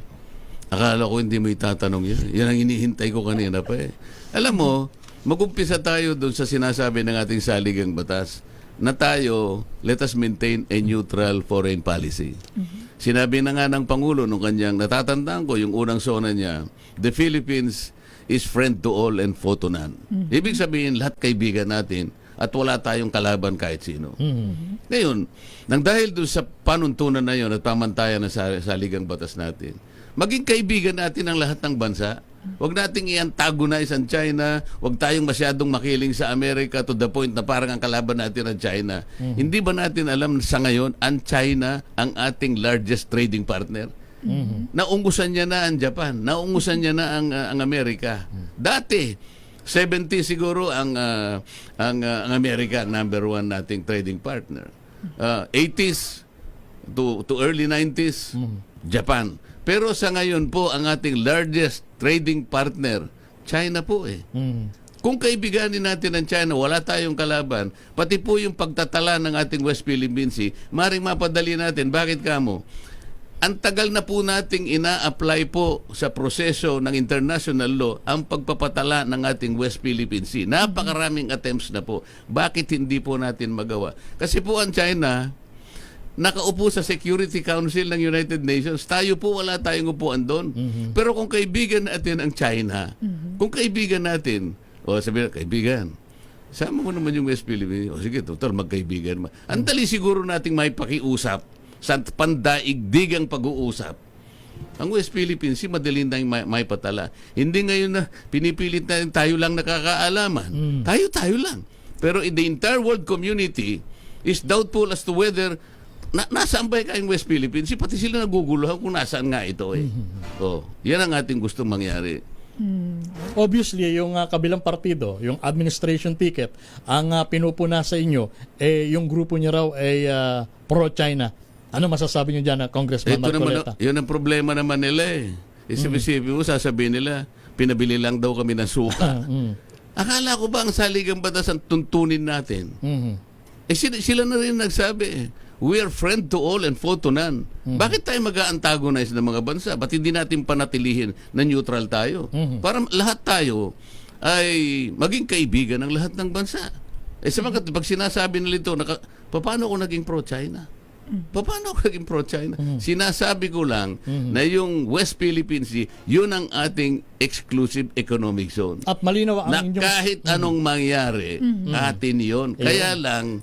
Akala ko hindi mo itatanong yan. Yan ang inihintay ko kanina pa eh. Alam mo, mag-umpisa tayo doon sa sinasabi ng ating saligang batas na tayo, let us maintain a neutral foreign policy. Sinabi na nga ng Pangulo nung kanyang, natatandaan ko yung unang sona niya, the Philippines is friend to all and foe to none. Ibig sabihin, lahat kaibigan natin at wala tayong kalaban kahit sino. Ngayon, nang dahil doon sa panuntunan na yun at pamantayan ng saligang batas natin, maging kaibigan natin ang lahat ng bansa. Huwag nating i-antagonize ang China. Huwag tayong masyadong makiling sa Amerika to the point na parang ang kalaban natin ang China. Hindi ba natin alam sa ngayon, ang China ang ating largest trading partner? Naungusan niya na ang Japan. Naungusan niya na ang Amerika. Dati, 70 siguro ang Amerika, number one nating trading partner. 80s to early 90s, Japan. Pero sa ngayon po, ang ating largest trading partner, China po eh. Kung kaibiganin natin ang China, wala tayong kalaban. Pati po yung pagtatala ng ating West Philippine Sea, maring mapadali natin. Bakit kamo? Ang tagal na po nating ina-apply po sa proseso ng international law ang pagpapatala ng ating West Philippine Sea. Napakaraming attempts na po. Bakit hindi po natin magawa? Kasi po ang China, nakaupo sa Security Council ng United Nations. Tayo po, wala tayong upuan doon. Pero kung kaibigan natin ang China, kung kaibigan natin, sabi na, kaibigan, sama mo naman yung West Philippines. Sige, total, magkaibigan. Ang dali siguro nating may pakiusap sa pandaigdigang pag-uusap. Ang West Philippines, madali na may patala. Hindi ngayon na pinipilit na tayo lang nakakaalaman. Tayo lang. Pero in the entire world community is doubtful as to whether nasaan ba kayong West Philippines? Pati sila naguguluhan kung nasaan nga ito eh. Yan ang ating gustong mangyari. Obviously, yung kabilang partido, yung administration ticket, ang pinupuna sa inyo, yung grupo niya raw ay pro-China. Ano masasabi niyo dyan, Congressman Marcoleta? Yun ang problema naman nila eh. Isipin mo, sasabihin nila, pinabili lang daw kami ng suka. Akala ko ba ang saligang batas ang tuntunin natin? Sila na rin nagsabi eh. We are friend to all and foe to none. Bakit tayo mag-antagonize ng mga bansa? Ba't hindi natin panatilihin na neutral tayo? Para lahat tayo ay maging kaibigan ng lahat ng bansa. Sabagat pag sinasabi nila ito, paano ako naging pro-China? Paano ako naging pro-China? Sinasabi ko lang na yung West Philippine Sea, yun ang ating exclusive economic zone. At malinaw ang Na inyong... kahit anong mangyari, atin yun. Kaya lang,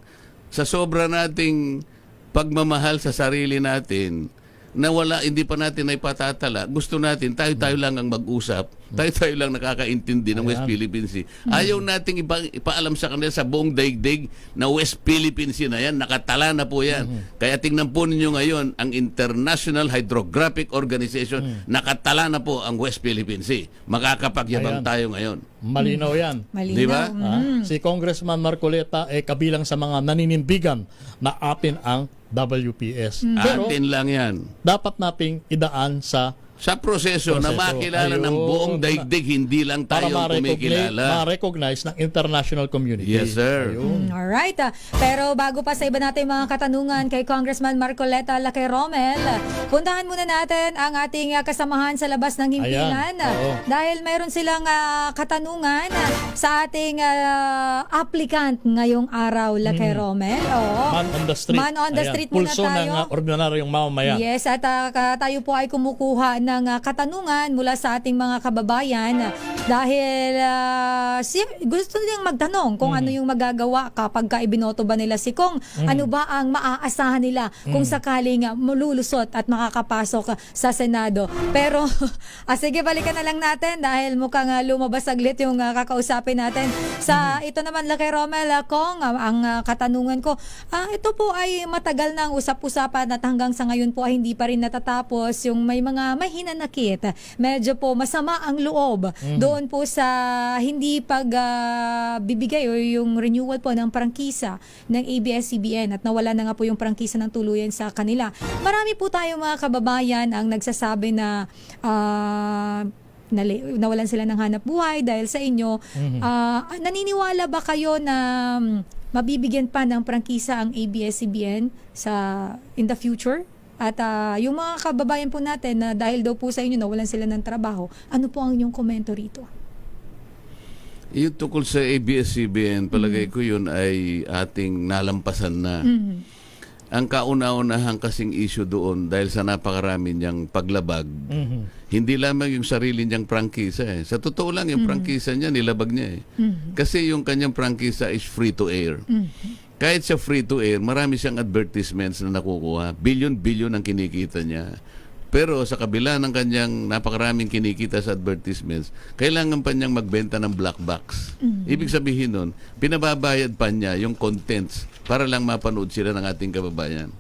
sa sobra nating pagmamahal sa sarili natin, na hindi pa natin ay patatala, gusto natin, tayo lang ang mag-usap, tayo lang nakakaintindi ng West Philippine Sea. Ayaw nating ipaalam sa kanila sa buong daigdig na West Philippine Sea na yan, nakatala na po yan. Kaya tingnan po ninyo ngayon, ang International Hydrographic Organization, nakatala na po ang West Philippine Sea. Makakapagyabang tayo ngayon. Malinaw yan. Malinaw. Di ba? Si Congressman Marcoleta ay kabilang sa mga naninindigan na atin ang WPS. Pero Atin lang yan. dapat nating idaan sa Proseso na makilala ng buong daigdig, hindi lang para tayo kumikilala. ma-recognize ng international community. Yes, sir. Alright. Pero bago pa sa iba natin mga katanungan kay Congressman Marcoleta Lacay Romel, puntahan muna natin ang ating kasamahan sa labas ng himpilan. Ayan. Oo. Dahil mayroon silang katanungan sa ating applicant ngayong araw, Lacay Romel. Oo. Man on the street. Man on the street muna Pulso tayo. ng ordinaryong mamamayan. Yes, at tayo po ay kumukuha ng katanungan mula sa ating mga kababayan dahil gusto nilang magtanong kung ano yung magagawa kapag ibinoto ba nila si Kong. Ano ba ang maaasahan nila kung sakaling malulusot at makakapasok sa Senado. Pero sige, balikan na lang natin dahil mukhang lumabas saglit yung kakausapin natin. Sa ito naman, Lacay Romel, Kong, ang katanungan ko, ito po ay matagal na ang usap-usapan at hanggang sa ngayon po ay hindi pa rin natatapos yung may mga hinanakit. Medyo po masama ang loob doon po sa hindi pagbibigay o yung renewal po ng prangkisa ng ABS-CBN at nawala na nga po yung prangkisa ng tuluyan sa kanila. Marami po tayong mga kababayan ang nagsasabi na nawalan sila ng hanap buhay dahil sa inyo. Naniniwala ba kayo na mabibigyan pa ng prangkisa ang ABS-CBN in the future? At yung mga kababayan po natin na dahil daw po sa inyo nawalan sila ng trabaho, ano po ang inyong komento rito? Yung tungkol sa ABS-CBN, palagay ko yun ay ating nalampasan na. Ang kauna-unahang kasing issue doon dahil sa napakarami niyang paglabag, hindi lamang yung sarili niyang prangkisa eh. Sa totoo lang, yung prangkisa niya, nilabag niya eh. Kasi yung kanyang prangkisa is free to air. Kahit sa free to air, marami siyang advertisements na nakukuha. Bilyon-bilyon ang kinikita niya. Pero sa kabila ng kanyang napakaraming kinikita sa advertisements, kailangan pa niyang magbenta ng black box. Ibig sabihin nun, pinababayad pa niya yung contents para lang mapanood sila ng ating kababayan.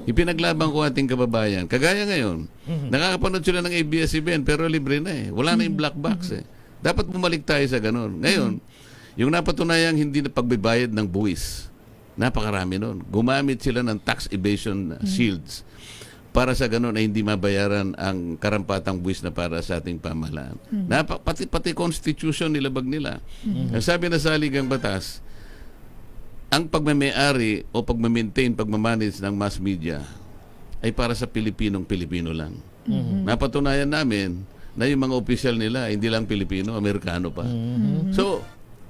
Ipinaglaban ko ating kababayan. Kagaya ngayon, nakakapanood sila ng ABS-CBN pero libre na eh. Wala na yung black box eh. Dapat bumalik tayo sa ganun. Ngayon, yung napatunayang hindi na pagbibayad ng buwis, napakarami nun. Gumamit sila ng tax evasion shields para sa ganun ay hindi mabayaran ang karampatang buwis na para sa ating pamahalaan. Pati constitution nilabag nila. Ang sabi na sa Ligang Batas, ang pagmamayari o pagmaintain, pagmamanage ng mass media ay para sa Pilipinong-Pilipino lang. Napatunayan namin na yung mga opisyal nila, hindi lang Pilipino, Amerikano pa. So,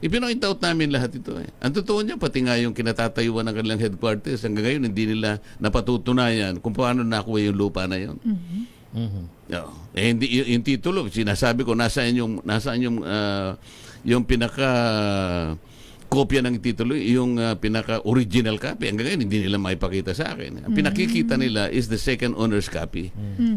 ipinoint out namin lahat ito. Ang totoo niya, pati nga yung kinatatayuan ng kanilang headquarters, hanggang ngayon hindi nila napatutunayan kung paano nakuha yung lupa na yun. Hindi, yung titulo, sinasabi ko, nasaan yung pinaka kopya ng titulo, yung pinaka-original copy. Hanggang ngayon, hindi nila maipakita sa akin. Ang pinakikita nila is the second owner's copy.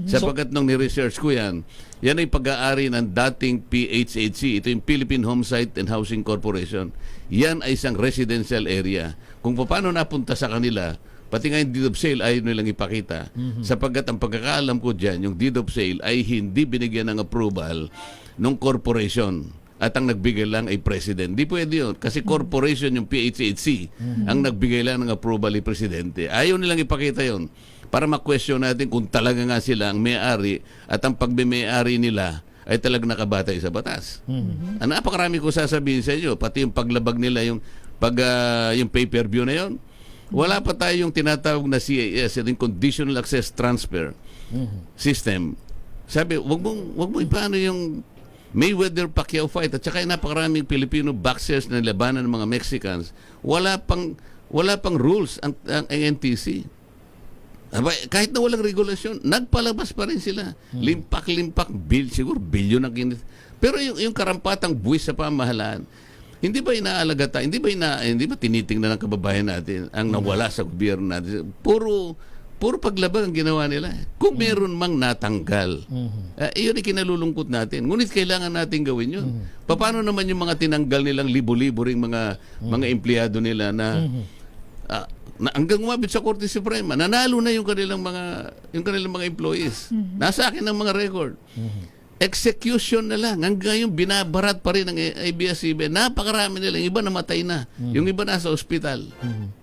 Sapagkat nung ni-research ko yan ay pag-aari ng dating PHHC. Ito yung Philippine Homesite and Housing Corporation. Yan ay isang residential area. Kung paano napunta sa kanila, pati nga yung deed of sale ayaw nilang ipakita. Sapagkat ang pagkakaalam ko dyan, yung deed of sale ay hindi binigyan ng approval ng corporation. At ang nagbigay lang ay president. Di pwede yun. Kasi corporation yung PHHC ang nagbigay lang ng approval ay presidente. Ayaw nilang ipakita yun para ma-question natin kung talaga nga sila ang may-ari at ang pagme-may-ari nila ay talagang nakabatay sa batas. Napakarami ko sasabihin sa inyo. Pati yung paglabag nila, yung pay-per-view na yun. Wala pa tayong tinatawag na CAS, yung Conditional Access Transfer System. Sabi, wag mo ipaano yung Mayweather-Pacquiao fight at saka yung napakaraming Filipino boxers na labanan ng mga Mexicans, wala pang rules ang NTC. Kahit na walang regulasyon, nagpalabas pa rin sila. Limpak-limpak, siguro bilyon ang kinit. Pero yung karampatang buwis sa pamahalaan, hindi ba inaalagata, hindi ba tinitingnan ng kababayan natin ang nawala sa gobyerno natin? Puro paglabag ang ginawa nila. Kung meron mang natanggal, iyon ay kinalulungkot natin. Ngunit kailangan natin gawin yun. Paano naman yung mga tinanggal nilang libo-libo ring mga empleyado nila na hanggang umabot sa Korte Suprema, nanalo na yung kanilang mga employees. Nasa akin ang mga record. Execution na lang. Hanggang ngayon, binabarat pa rin ng ABS-CBN. Napakarami nila. Yung iba namatay na. Yung iba nasa ospital.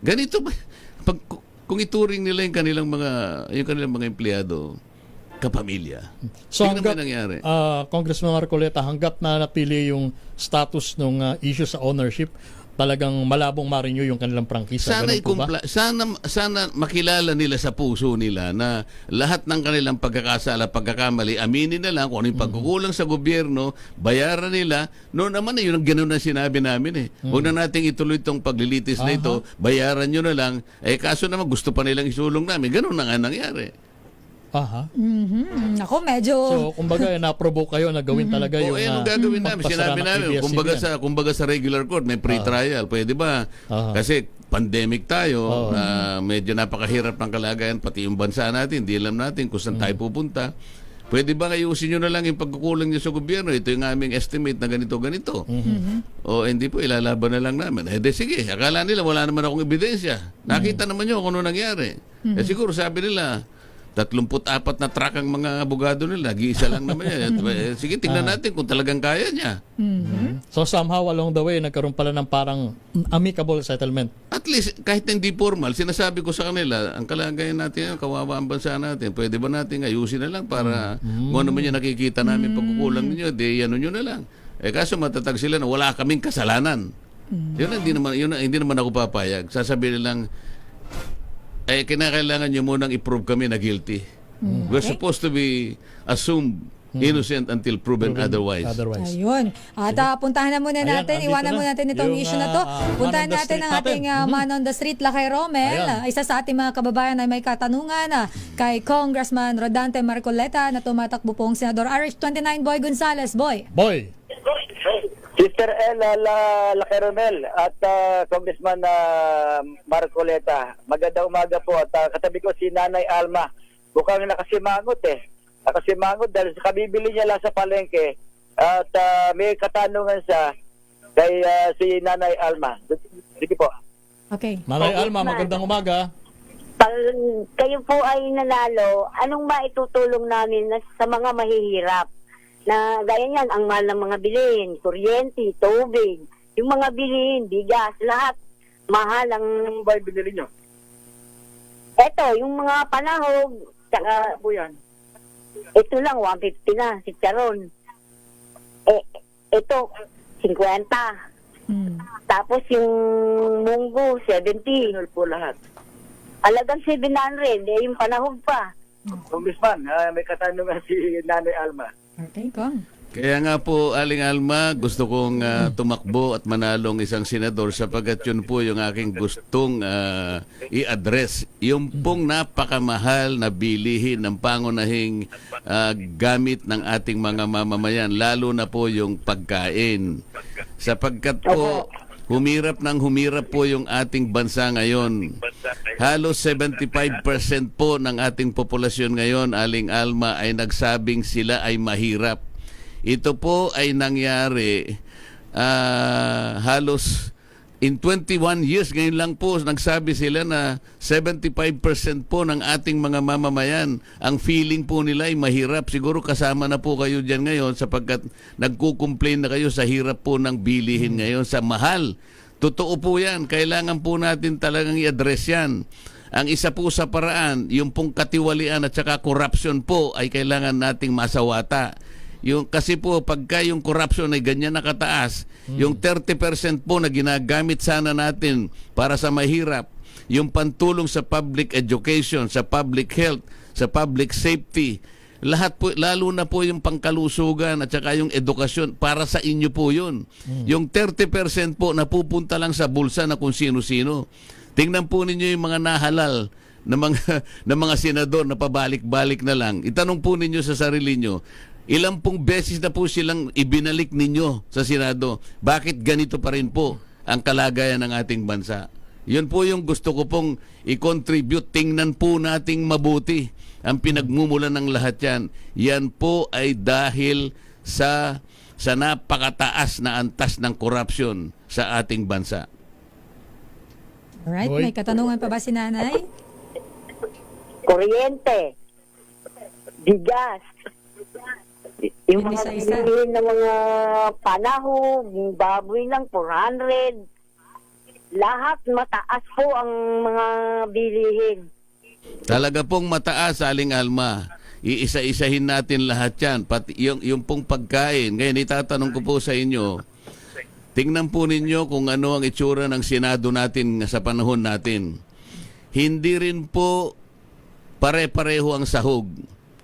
Ganito ba? Kung ituring nila yung kanilang mga empleyado, kapamilya. So tingnan mo yung nangyari. Congressman Marcoleta, hanggat na napili yung status ng issue sa ownership, talagang malabong marinyo yung kanilang prangkisa. Sana Ganun po ba? sana makilala nila sa puso nila na lahat ng kanilang pagkakasala, pagkakamali, aminin na lang kung ano yung pagkukulang sa gobyerno, bayaran nila. Noon naman yun ang ganoon na sinabi namin Huwag na nating ituloy itong paglilitis na ito, bayaran nyo na lang. Kaso naman gusto pa nilang isulong namin. Ganoon na nga nangyari. Ako medyo... So, kumbaga, na-provoke kayo na gawin talaga yung Anong gagawin namin? pagpasara Sinabi ng namin, ABS-CBN. kumbaga sa regular court, may pre-trial. Pwede ba? Kasi pandemic tayo, medyo napakahirap ng kalagayan, pati yung bansa natin, hindi alam natin kung saan tayo pupunta. Pwede ba ayusin nyo na lang yung pagkukulang nyo sa gobyerno? Ito yung aming estimate na ganito. O hindi po, ilalaban na lang namin. Sige, akala nila wala naman akong ebidensya. Nakita naman nyo kung ano nangyari. Siguro sabi nila, 34 na truck ang mga abogado nila. Nag-iisa lang naman yan. Sige, tingnan natin kung talagang kaya niya. So somehow along the way, nagkaroon pala ng parang amicable settlement. At least, kahit hindi formal, sinasabi ko sa kanila, ang kalagayan natin, kawawa ang bansa natin, pwede ba natin ayusin na lang para kung ano man yung nakikita namin pagkukulang ninyo, ano nyo na lang. Kaso matatag sila na wala kaming kasalanan. Hindi naman ako papayag. Sasabihin lang, kinakailangan nyo munang i-prove kami na guilty. We're supposed to be assumed innocent until proven otherwise. Ayun. At puntahan na muna Ayan, natin, andito iwanan na. muna natin itong Yung, issue na to. Puntahan man on the natin street ang ating natin. man on the street, Lakay Romel. Ayan. Isa sa ating mga kababayan ay may katanungan kay Congressman Rodante Marcoleta na tumatakbo pong Senador RH29 Boy Gonzales. Boy. Sister El Lakay Romel at Congressman Marcoleta, magandang umaga po at katabi ko si Nanay Alma. Mukhang nakasimangot Nakasimangot dahil sa kabibili niya lang sa palengke at may katanungan siya kay si Nanay Alma. Sige po. Okay. Nanay Alma, magandang umaga. Pag kayo po ay nanalo, anong maitutulong namin sa mga mahihirap? na gaya niyan, ang mahal ng mga bilhin, kuryente, tubig, yung mga bilhin, bigas, lahat, mahal ang... Ba binili nyo? Eto, yung mga panahog, tsaka, Po yan. ito lang, 150 na, si Charon. Ito, 50. Mm. Tapos yung munggo, 70. Ano po lahat? Alagang 700, yung panahog pa. Congressman, may katanungan si Nanay Alma. Okay, Kong. Kaya nga po, Aling Alma, gusto kong tumakbo at manalong isang senador sapagkat yun po yung aking gustong i-address. Yung pong napakamahal na bilihin ng pangunahing gamit ng ating mga mamamayan, lalo na po yung pagkain. Sapagkat po, humirap po yung ating bansa ngayon. Halos 75% po ng ating populasyon ngayon, Aling Alma, ay nagsabing sila ay mahirap. Ito po ay nangyari halos in 21 years. Ngayon lang po nagsabi sila na 75% po ng ating mga mamamayan ang feeling po nila ay mahirap. Siguro kasama na po kayo dyan ngayon sapagkat nagkukomplain na kayo sa hirap po ng bilihin ngayon, sa mahal. Totoo po yan. Kailangan po natin talagang i-address yan. Ang isa po sa paraan, yung pong katiwalian at saka corruption po ay kailangan nating masawata. Kasi po pagka yung corruption ay ganyan nakataas, yung 30% po na ginagamit sana natin para sa mahirap, yung pantulong sa public education, sa public health, sa public safety, lahat po, lalo na po yung pangkalusugan at saka yung edukasyon, para sa inyo po yun. Yung 30% po napupunta lang sa bulsa na kung sino-sino. Tingnan po ninyo yung mga nahalal na mga senador na pabalik-balik na lang. Itanong po ninyo sa sarili nyo, ilang pong beses na po silang ibinalik ninyo sa Senado? Bakit ganito pa rin po ang kalagayan ng ating bansa? Yun po yung gusto ko pong i-contribute. Tingnan po nating mabuti ang pinagmumulan ng lahat yan. Yan po ay dahil sa napakataas na antas ng corruption sa ating bansa. Alright, Boy. may katanungan pa ba si Nanay? Kuryente, bigas, yung mga Isa-isa. bilhin ng mga panahog, yung baboy lang, 400. Lahat mataas po ang mga bilihin. Talaga pong mataas, Aling Alma. Iisa-isahin natin lahat yan. Pati yung pong pagkain. Ngayon, itatanong ko po sa inyo, tingnan po ninyo kung ano ang itsura ng Senado natin sa panahon natin. Hindi rin po pare-pareho ang sahog.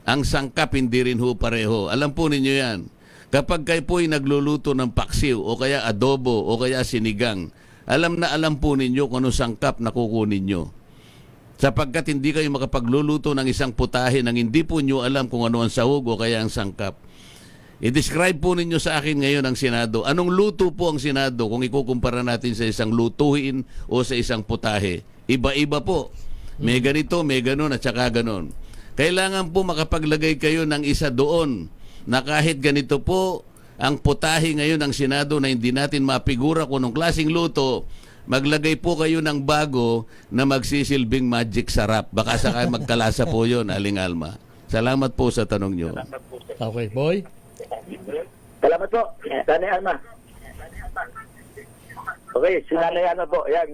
Ang sangkap hindi rin ho pareho. Alam po ninyo yan. Kapag kayo po ay nagluluto ng paksiw o kaya adobo o kaya sinigang, alam po ninyo kung ano sangkap na kukunin nyo. Sapagkat hindi kayo makapagluluto ng isang putahe nang hindi po nyo alam kung ano ang sahog o kaya ang sangkap. I-describe po ninyo sa akin ngayon ang Senado. Anong luto po ang Senado kung ikukumpara natin sa isang lutuin o sa isang putahe? Iba-iba po. May ganito, may ganon at saka ganon. Kailangan po makapaglagay kayo ng isa doon na kahit ganito po ang putahe ngayon ng Senado na hindi natin mapigura kung anong klaseng luto, maglagay po kayo ng bago na magsisilbing magic sarap. Baka sakay magkalasa po yun, Aling Alma. Salamat po sa tanong nyo. Okay, Boy. Salamat po, Nanay Alma. Okay, si Nanay Alma po. Yan,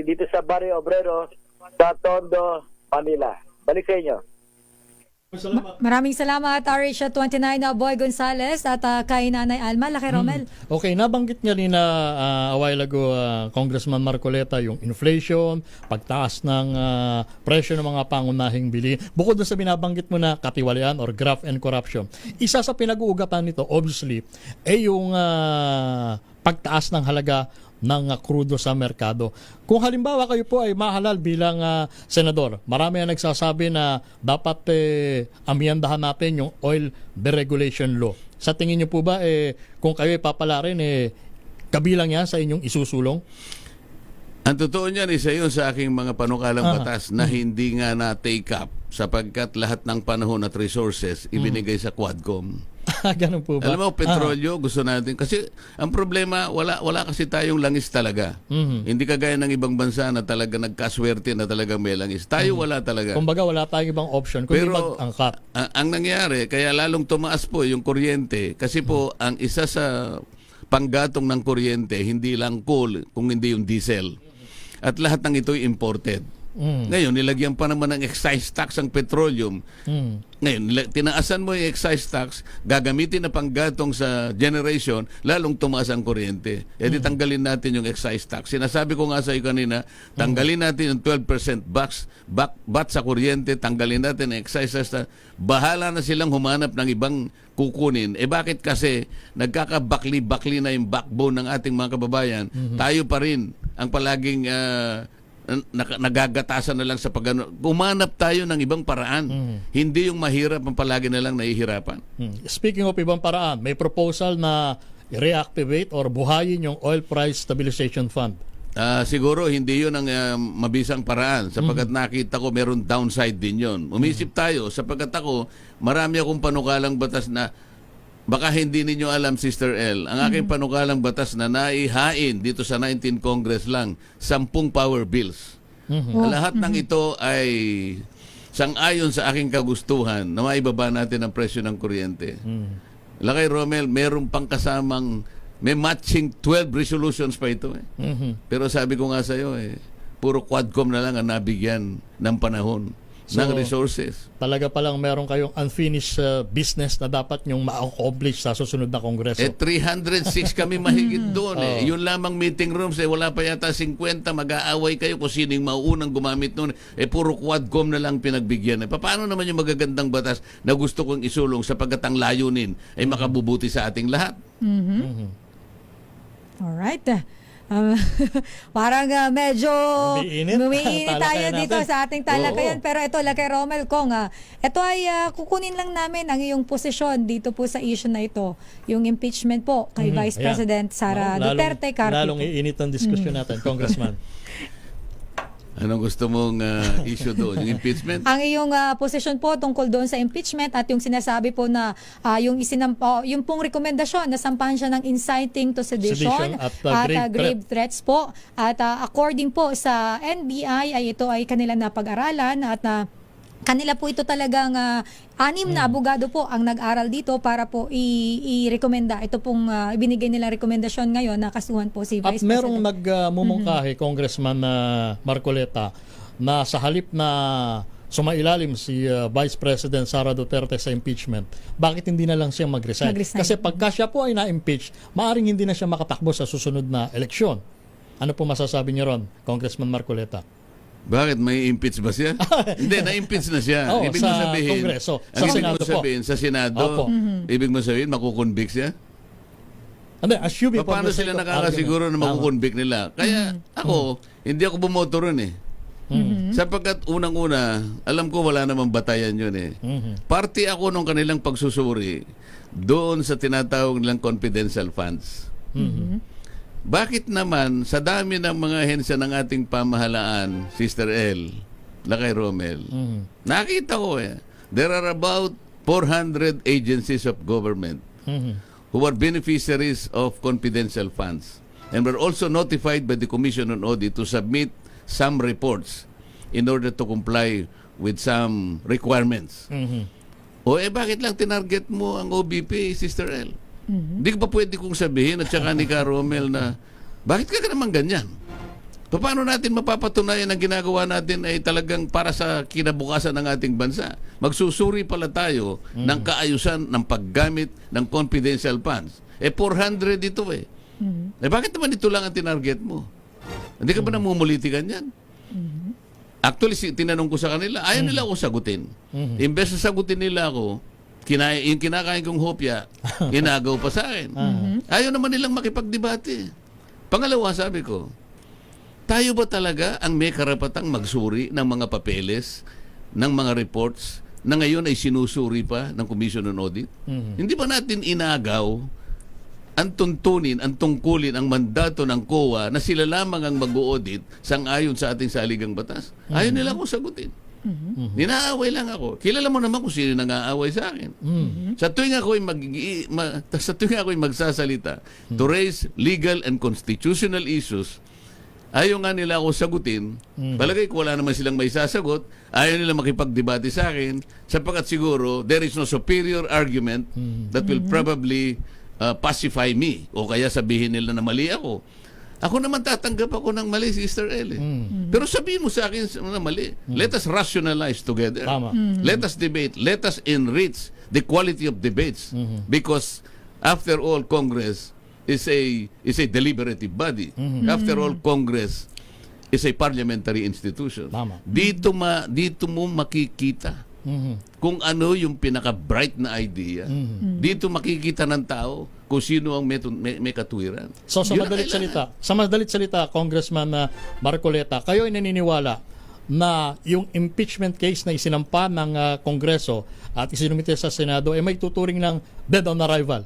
dito sa Barrio Obrero, sa Tondo, Manila. Balik sa inyo. Maraming salamat, Arisha 29 na Boy Gonzales at kay Nanay Alma, Laki Romel. Okay, nabanggit niya rin na a while ago, Congressman Marcoleta, yung inflation, pagtaas ng presyo ng mga pangunahing bilihin. Bukod doon sa binabanggit mo na katiwalian or graft and corruption, isa sa pinag-uugapan nito, obviously, ay yung pagtaas ng halaga ng crudo sa merkado. Kung halimbawa kayo po ay mahalal bilang senador, marami ang nagsasabi na dapat amyandahan natin yung oil deregulation law. Sa tingin niyo po ba kung kayo ipapala rin kabilang yan sa inyong isusulong? Ang totoo niyan, isa yun sa aking mga panukalang batas na hindi nga na-take up sapagkat lahat ng panahon at resources ibinigay sa Quadcom. Ganun po ba? Alam mo, petrolyo, gusto natin. Kasi ang problema, wala kasi tayong langis talaga. Hindi kagaya ng ibang bansa na talaga nagkaswerte na talaga may langis. Tayo wala talaga. Kumbaga, wala tayong ibang option kundi Pero mag-angkat. ang nangyari, kaya lalong tumaas po yung kuryente. Kasi po, ang isa sa panggatong ng kuryente, hindi lang coal, kung hindi yung diesel. At lahat ng ito'y imported. Ngayon, nilagyan pa naman ng excise tax ang petroleum. Ngayon, tinaasan mo yung excise tax, gagamitin na panggatong sa generation, lalong tumaas ang kuryente. E di tanggalin natin yung excise tax. Sinasabi ko nga sa iyo kanina, tanggalin natin yung 12% VAT sa kuryente, tanggalin natin ang excise tax. Bahala na silang humanap ng ibang kukunin. Bakit kasi nagkakabakli-bakli na yung backbone ng ating mga kababayan, tayo pa rin ang palaging nagagatasan na lang sa pagano. Umanap tayo ng ibang paraan. Hindi yung mahirap ang palagi na lang nahihirapan. Speaking of ibang paraan, may proposal na reactivate or buhayin yung Oil Price Stabilization Fund. Siguro hindi yun ang mabisang paraan sapagkat nakita ko meron downside din yun. Umisip tayo sapagkat ako marami akong panukalang batas na baka hindi ninyo alam, Sister L, ang aking panukalang batas na naihain dito sa 19 Congress lang, 10 power bills. Lahat ng ito ay sang-ayon sa aking kagustuhan na maibaba natin ang presyo ng kuryente. Lakay Romel, meron pang kasamang, may matching 12 resolutions pa ito. Pero sabi ko nga sa iyo, puro Quadcom na lang ang nabigyan ng panahon. ng resources. Talaga palang meron kayong unfinished business na dapat nyong ma-accomplish sa susunod na kongreso. 306 kami mahigit doon. Yun lamang meeting rooms, wala pa yata 50, mag-aaway kayo kung sinong mauunang gumamit noon. Puro Quadcom na lang pinagbigyan. Paano naman yung magagandang batas na gusto kong isulong sapagkat ang layunin ay makabubuti sa ating lahat? Alright. Parang medyo umiinit tayo dito sa ating talakayan. Pero ito, Lakay Romel Kong, ito ay kukunin lang namin ang iyong posisyon dito po sa issue na ito. Yung impeachment po kay Vice President Sara Duterte Carpio. Lalong iinit ang diskusyon natin, Congressman. Anong gusto mong issue doon? Yung impeachment? Ang iyong posisyon po tungkol doon sa impeachment at yung sinasabi po na yung yung pong rekomendasyon na sampahan siya ng inciting to sedition at grave threats po. At according po sa NBI ay ito ay kanila napag-aralan at kanila po ito talagang 6 na abogado po ang nag-aral dito para po i-rekomenda. Ito pong ibinigay nilang rekomendasyon ngayon na kasuhan po si Vice At merong President. nagmumungkahi, Congressman Marcoleta, na sa halip na sumailalim si Vice President Sara Duterte sa impeachment, bakit hindi na lang siya mag-resign? Kasi pagka siya po ay na-impeach, maaaring hindi na siya makatakbo sa susunod na eleksyon. Ano po masasabi niyo ron, Congressman Marcoleta? Bakit? May impeach ba siya? Hindi, na-impeach na siya. Ibig mo sa sabihin, Kongreso. ang Sa ibig Senado mo sabihin, sa Senado, ibig mo sabihin, makukonvict siya? Hindi, assuming Paano sila nakakasiguro na makukonvict nila? Kaya ako, hindi ako bumoto ron Sapagkat unang-una, alam ko wala namang batayan yun Party ako nung kanilang pagsusuri doon sa tinatawag nilang confidential funds. Bakit naman sa dami ng mga hensya ng ating pamahalaan, Sister L, Lakay Romel, nakita ko there are about 400 agencies of government who are beneficiaries of confidential funds and were also notified by the Commission on Audit to submit some reports in order to comply with some requirements. Bakit lang tinarget mo ang OBP, Sister L? Hindi ko pa pwede kong sabihin at saka ni Ka Romel na bakit ka naman ganyan? Paano natin mapapatunayan ang ginagawa natin ay talagang para sa kinabukasan ng ating bansa? Magsusuri pala tayo ng kaayusan ng paggamit ng confidential funds. 400 ito bakit naman ito lang ang tinarget mo? Hindi ka ba namumulitikan yan? Actually, tinanong ko sa kanila, ayaw nila ako sagutin. Imbes na sagutin nila ako, yung kinakain kong hopya, inagaw pa sa akin. Ayaw naman nilang makipagdebate. Pangalawa, sabi ko, tayo ba talaga ang may karapatang magsuri ng mga papeles, ng mga reports, na ngayon ay sinusuri pa ng Commission on Audit? Hindi ba natin inagaw ang tuntunin, ang tungkulin, ang mandato ng COA na sila lamang ang mag-audit sang-ayon sa ating saligang batas? Ayaw nila akong sagutin. Ninaaway lang ako. Kilala mo naman kung sino nang-aaway sa akin. Sa tuwing ako'y magsasalita to raise legal and constitutional issues, ayaw nga nila ako sagutin. Palagay ko wala naman silang may sasagot. Ayaw nila makipagdebate sa akin sapagkat siguro there is no superior argument that will probably pacify me. O kaya sabihin nila na mali ako. Ako naman tatanggap ako ng mali, Sister L. Pero sabihin mo sa akin na mali. Let us rationalize together. Tama. Let us debate. Let us enrich the quality of debates. Because after all, Congress is a deliberative body. After all, Congress is a parliamentary institution. Tama. Dito mo makikita kung ano yung pinaka-bright na idea. Dito makikita ng tao kung sino ang may katuwiran. So sa Yun ang madalit salita, Congressman Marcoleta, kayo ay naniniwala na yung impeachment case na isinampa ng Kongreso at isinumite sa Senado ay may tuturing ng dead on arrival?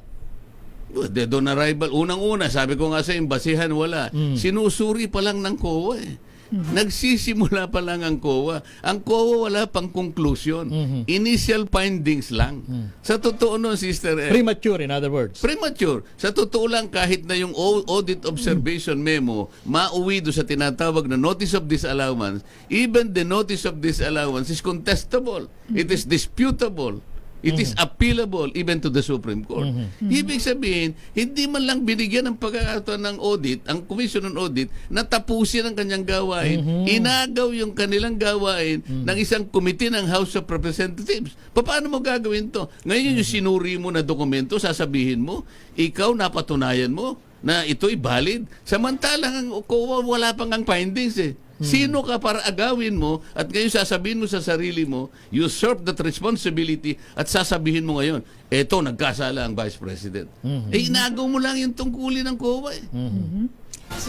Dead on arrival. Unang-una, sabi ko nga sa basihan wala. Sinusuri pa lang ng COA eh. Nagsisimula pa lang ang COA. Ang COA wala pang conclusion. Initial findings lang. Sa totoo nun, Sister L, Premature, in other words. premature. Sa totoo lang, kahit na yung audit observation memo mauwi do sa tinatawag na notice of disallowance, even the notice of disallowance is contestable. It is disputable. It is appealable even to the Supreme Court. Ibig sabihin, hindi man lang binigyan ng pagkakataon ng audit, ang Commission on Audit, na tapusin ang kanyang gawain. Inagaw yung kanilang gawain ng isang committee ng House of Representatives. Paano mo gagawin to? Ngayon yung sinuri mo na dokumento, sasabihin mo, ikaw napatunayan mo na ito'y valid. Samantalang ang COA wala pang ang findings eh. Sino ka para agawin mo at ngayon sasabihin mo sa sarili mo, you usurp that responsibility at sasabihin mo ngayon, eto, nagkasala ang Vice President. Eh, inagaw mo lang yung tungkulin ng COA eh.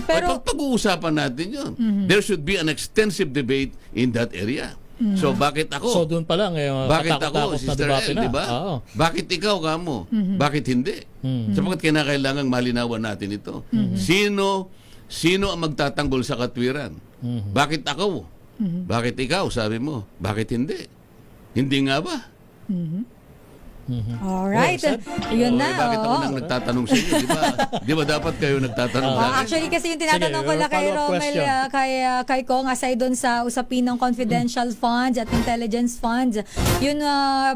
Pero Pag-uusapan natin yun. There should be an extensive debate in that area. So, bakit ako? So doon pa lang, Bakit ako, katakot-takot na Sister debate L, na. di ba? Oo. Bakit ikaw, kamo? Bakit hindi? Sapagkat kinakailangan malinawan natin ito. Sino ang magtatanggol sa katwiran? Bakit ako? Bakit ikaw, sabi mo? Bakit hindi? Hindi nga ba? alright. Yun na. Bakit ako oo. nang nagtatanong sa inyo? Di ba dapat kayo nagtatanong sa akin? Actually, kasi yung tinatanong Sige, ko na kay follow-up Romel, question. kay Kong, aside doon sa usapin ng confidential funds at intelligence funds, yun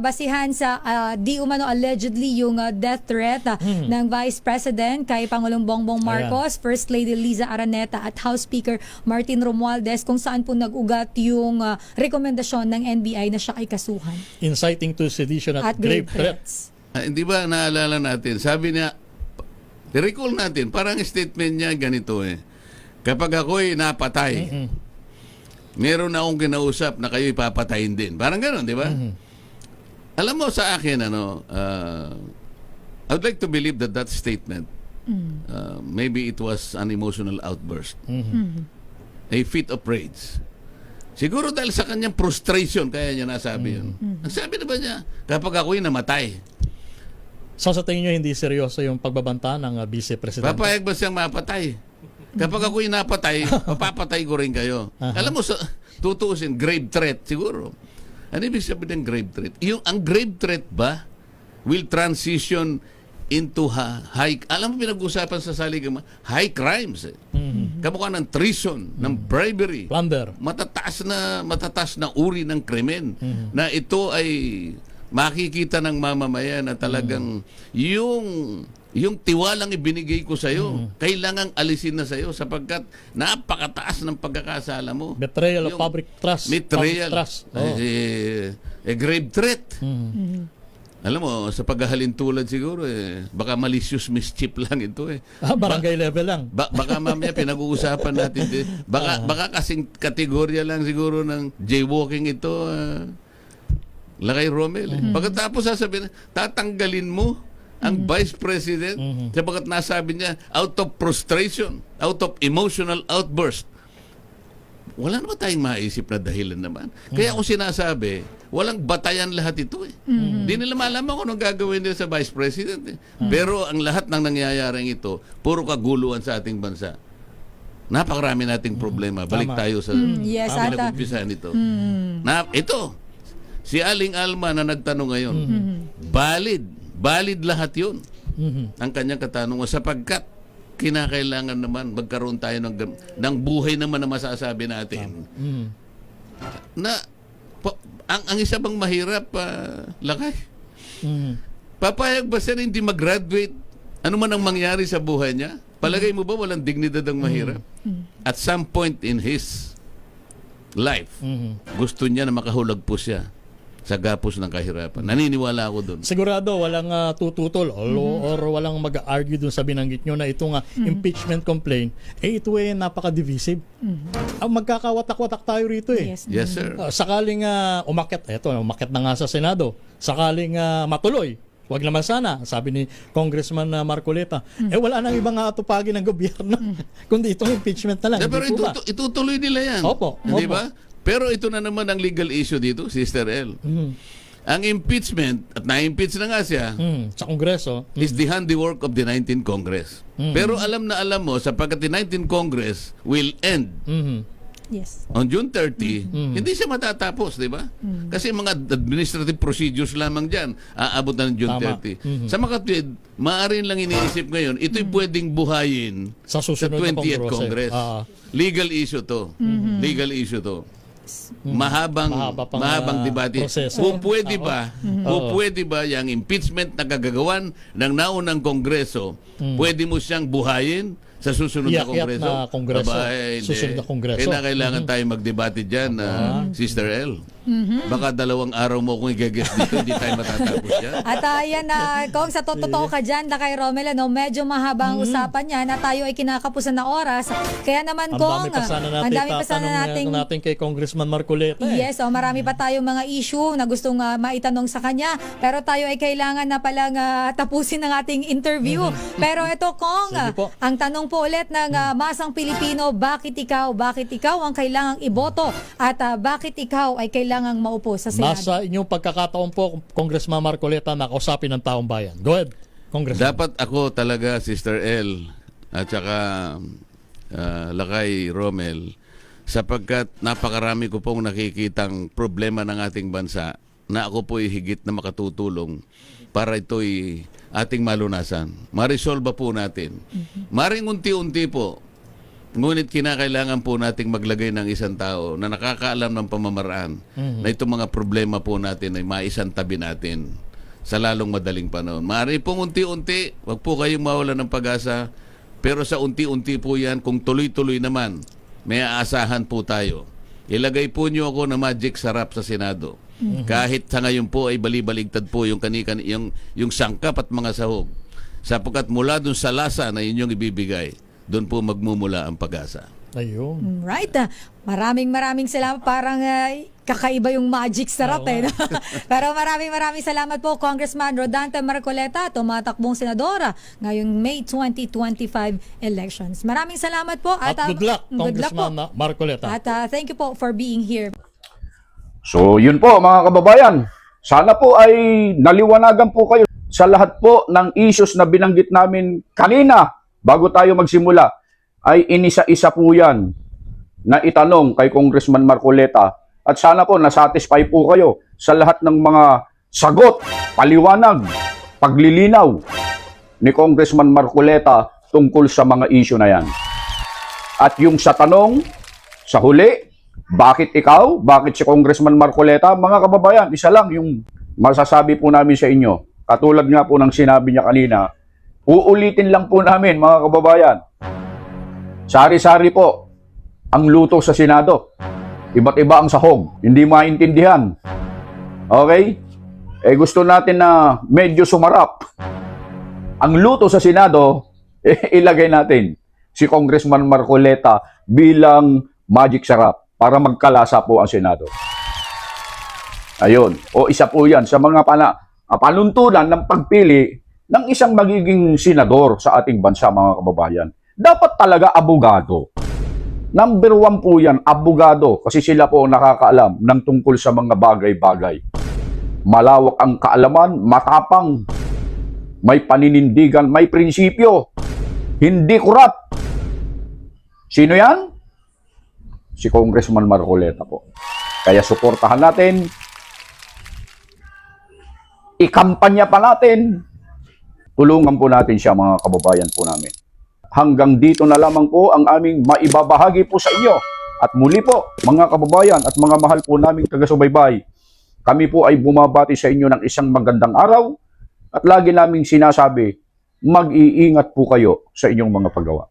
basihan sa di umano allegedly yung death threat ng Vice President kay Pangulong Bongbong Marcos, First Lady Liza Araneta at House Speaker Martin Romualdez, kung saan po nag-ugat yung rekomendasyon ng NBI na siya ay kasuhan. Inciting to sedition at grave threat. Hindi ba naalala natin? Sabi niya, recall natin, parang statement niya ganito eh. Kapag ako'y napatay, meron na akong kinausap na kayo'y papatayin din. Parang gano'n, di ba? Alam mo sa akin, I would like to believe that statement, maybe it was an emotional outburst. A fit of rage. Siguro dahil sa kanyang frustration, kaya niya nasabi yun. Ang sabi na ba niya, kapag ako'y namatay, So sa tingin nyo, hindi seryoso yung pagbabanta ng Vice Presidente? papayag ba siyang mapatay? Kapag ako'y napatay, mapapatay ko rin kayo. Alam mo, tutuusin, grave threat siguro. Ano ibig sabihin ng grave threat? Ang grave threat ba will transition into high, alam mo pinag-usapan sa saligang high crimes. Kamukha ng treason, ng bribery. Plunder. Matataas na uri ng krimen na ito ay makikita ng mamamayan na talagang yung tiwalang ibinigay ko sa iyo kailangang alisin na sa iyo sapagkat napakataas ng pagkakasala mo. Betrayal of public trust. Betrayal. Public trust. A grave threat. Alam mo, sa paghahalin tulad siguro, baka malicious mischief lang ito eh. Barangay level lang. Baka mamaya pinag-uusapan natin din. Baka kasing kategorya lang siguro ng jaywalking ito, Lakay Romel. Pagkatapos sasabihin, tatanggalin mo ang Vice President sapagkat nasabi niya, out of frustration, out of emotional outburst. Wala naman tayong maisip na dahilan naman. Kaya ako sinasabi, walang batayan lahat ito eh. Hindi nila malaman kung anong gagawin nila sa Vice President eh. Pero ang lahat ng nangyayaring ito, puro kaguluhan sa ating bansa. napakarami nating problema. Balik Tama. tayo sa yes, kami ata. nag-umpisa nito. Ito, si Aling Alma na nagtanong ngayon, valid lahat yun. Ang kanyang katanungan sapagkat kinakailangan naman magkaroon tayo ng buhay naman na masasabi natin. Na ang isa bang mahirap, Lakay? Papayag ba siya na hindi mag-graduate? Ano man ang mangyari sa buhay niya? Palagay mo ba walang dignidad ang mahirap? At some point in his life, gusto niya na makahulog po siya sa gapos ng kahirapan. Naniniwala ako doon. Sigurado walang tututol or walang mag-argue dun sa binanggit nyo na itong impeachment complaint, ito napaka-divisive. Magkakawatak-watak tayo rito eh. Yes. Yes, sir. Sakaling umakyat na nga sa Senado, sakaling matuloy, wag naman sana, sabi ni Congressman Marcoleta, wala nang ibang atupagin ng gobyerno, kundi itong impeachment na lang. Pero Hindi po ba? itutuloy nila yan. Opo, Hindi opo. ba? Pero ito na naman ang legal issue dito, Sister L. Ang impeachment, at na-impeach na nga siya, Sa Kongreso, is the handiwork of the 19th Congress. Pero alam mo, sapagkat the 19th Congress will end Yes. on June 30, hindi siya matatapos, di ba? Kasi mga administrative procedures lamang dyan, aabot na ng June Tama. 30. Sa makatwid, maaari lang iniisip ngayon, ito'y pwedeng buhayin sa sa susunod na 20th Congress. Legal issue to. Legal issue to. Mahaba pang, Mahabang debate. proseso. O pwede ba, yung impeachment na gagagawan ng naunang Kongreso, pwede mo siyang buhayin sa susunod na Iakyat Kongreso? na Kongreso. Hindi. Susunod na Kongreso. Kailangan tayo magdebate dyan, Sister L. Baka 2 araw mo kung i-guess dito, hindi tayo matatapos yan. At yan Kong, sa totoo ka dyan, Lakay Romel, medyo mahaba ang usapan niya na tayo ay kinakapusan na oras. Kaya naman, Ang Kong, dami pa sana ang dami pa sana natin kay Congressman Marcoleta. Yes, marami pa tayong mga issue na gustong maitanong sa kanya. Pero tayo ay kailangan na palang tapusin ang ating interview. Pero ito, Kong, Sige po. ang tanong po ulit ng masang Pilipino, bakit ikaw ang kailangang iboto at bakit ikaw ay kailangang maupo sa Senado? Nasa inyong pagkakataon po, Congressman Marcoleta, na kausapin ng taong bayan. Go ahead, Congressman. Dapat ako talaga, Sister L, at saka Lakay Romel, sapagkat napakarami ko pong nakikitang problema ng ating bansa na ako po'y higit na makatutulong para ito'y ating malunasan. Maresolba po natin. Maring unti-unti po, ngunit kinakailangan po nating maglagay ng isang tao na nakakaalam ng pamamaraan na itong mga problema po natin ay maisantabi natin sa lalong madaling panahon. Maaari pong unti-unti, wag po kayong mawala ng pag-asa, pero sa unti-unti po yan, kung tuloy-tuloy naman, may aasahan po tayo. Ilagay po niyo ako na magic sarap sa Senado. Kahit sa ngayon po ay balibaligtad po yung yung sangkap at mga sahog. Sapagkat mula dun sa lasa na inyong ibibigay, doon po magmumula ang pag-asa. Ayun. Right. Maraming salamat. Parang kakaiba yung magic sarap no? Pero maraming salamat po, Congressman Rodante Marcoleta, tumatakbong senadora ngayong May 2025 elections. Maraming salamat po. At good luck, Congressman po. Marcoleta. At thank you po for being here. So, yun po mga kababayan. Sana po ay naliwanagan po kayo sa lahat po ng issues na binanggit namin kanina bago tayo magsimula. Ay inisa-isa po yan na itanong kay Congressman Marcoleta. At sana po nasatisfy po kayo sa lahat ng mga sagot, paliwanag, paglilinaw ni Congressman Marcoleta tungkol sa mga issue na yan. At yung sa tanong, sa huli, bakit ikaw? Bakit si Congressman Marcoleta? Mga kababayan, isa lang yung masasabi po namin sa inyo. Katulad nga po ng sinabi niya kanina, uulitin lang po namin mga kababayan. Sari-sari po ang luto sa Senado. Iba't iba ang sahog. Hindi maintindihan. Okay? Gusto natin na medyo sumarap. Ang luto sa Senado, ilagay natin si Congressman Marcoleta bilang magic sarap para magkalasa po ang Senado. Ayun. O isa po yan sa mga panuntunan ng pagpili ng isang magiging senador sa ating bansa, mga kababayan. Dapat talaga abogado. Number 1 po yan, abogado. Kasi sila po nakakaalam ng tungkol sa mga bagay-bagay. Malawak ang kaalaman, matapang, may paninindigan, may prinsipyo, hindi kurap. Sino yan? Si Congressman Marcoleta po. Kaya suportahan natin, ikampanya pa natin, tulungan po natin siya mga kababayan po namin. Hanggang dito na lamang po ang aming maibabahagi po sa inyo. At muli po, mga kababayan at mga mahal po naming taga-subaybay, kami po ay bumabati sa inyo ng isang magandang araw at lagi naming sinasabi, mag-iingat po kayo sa inyong mga paggawa.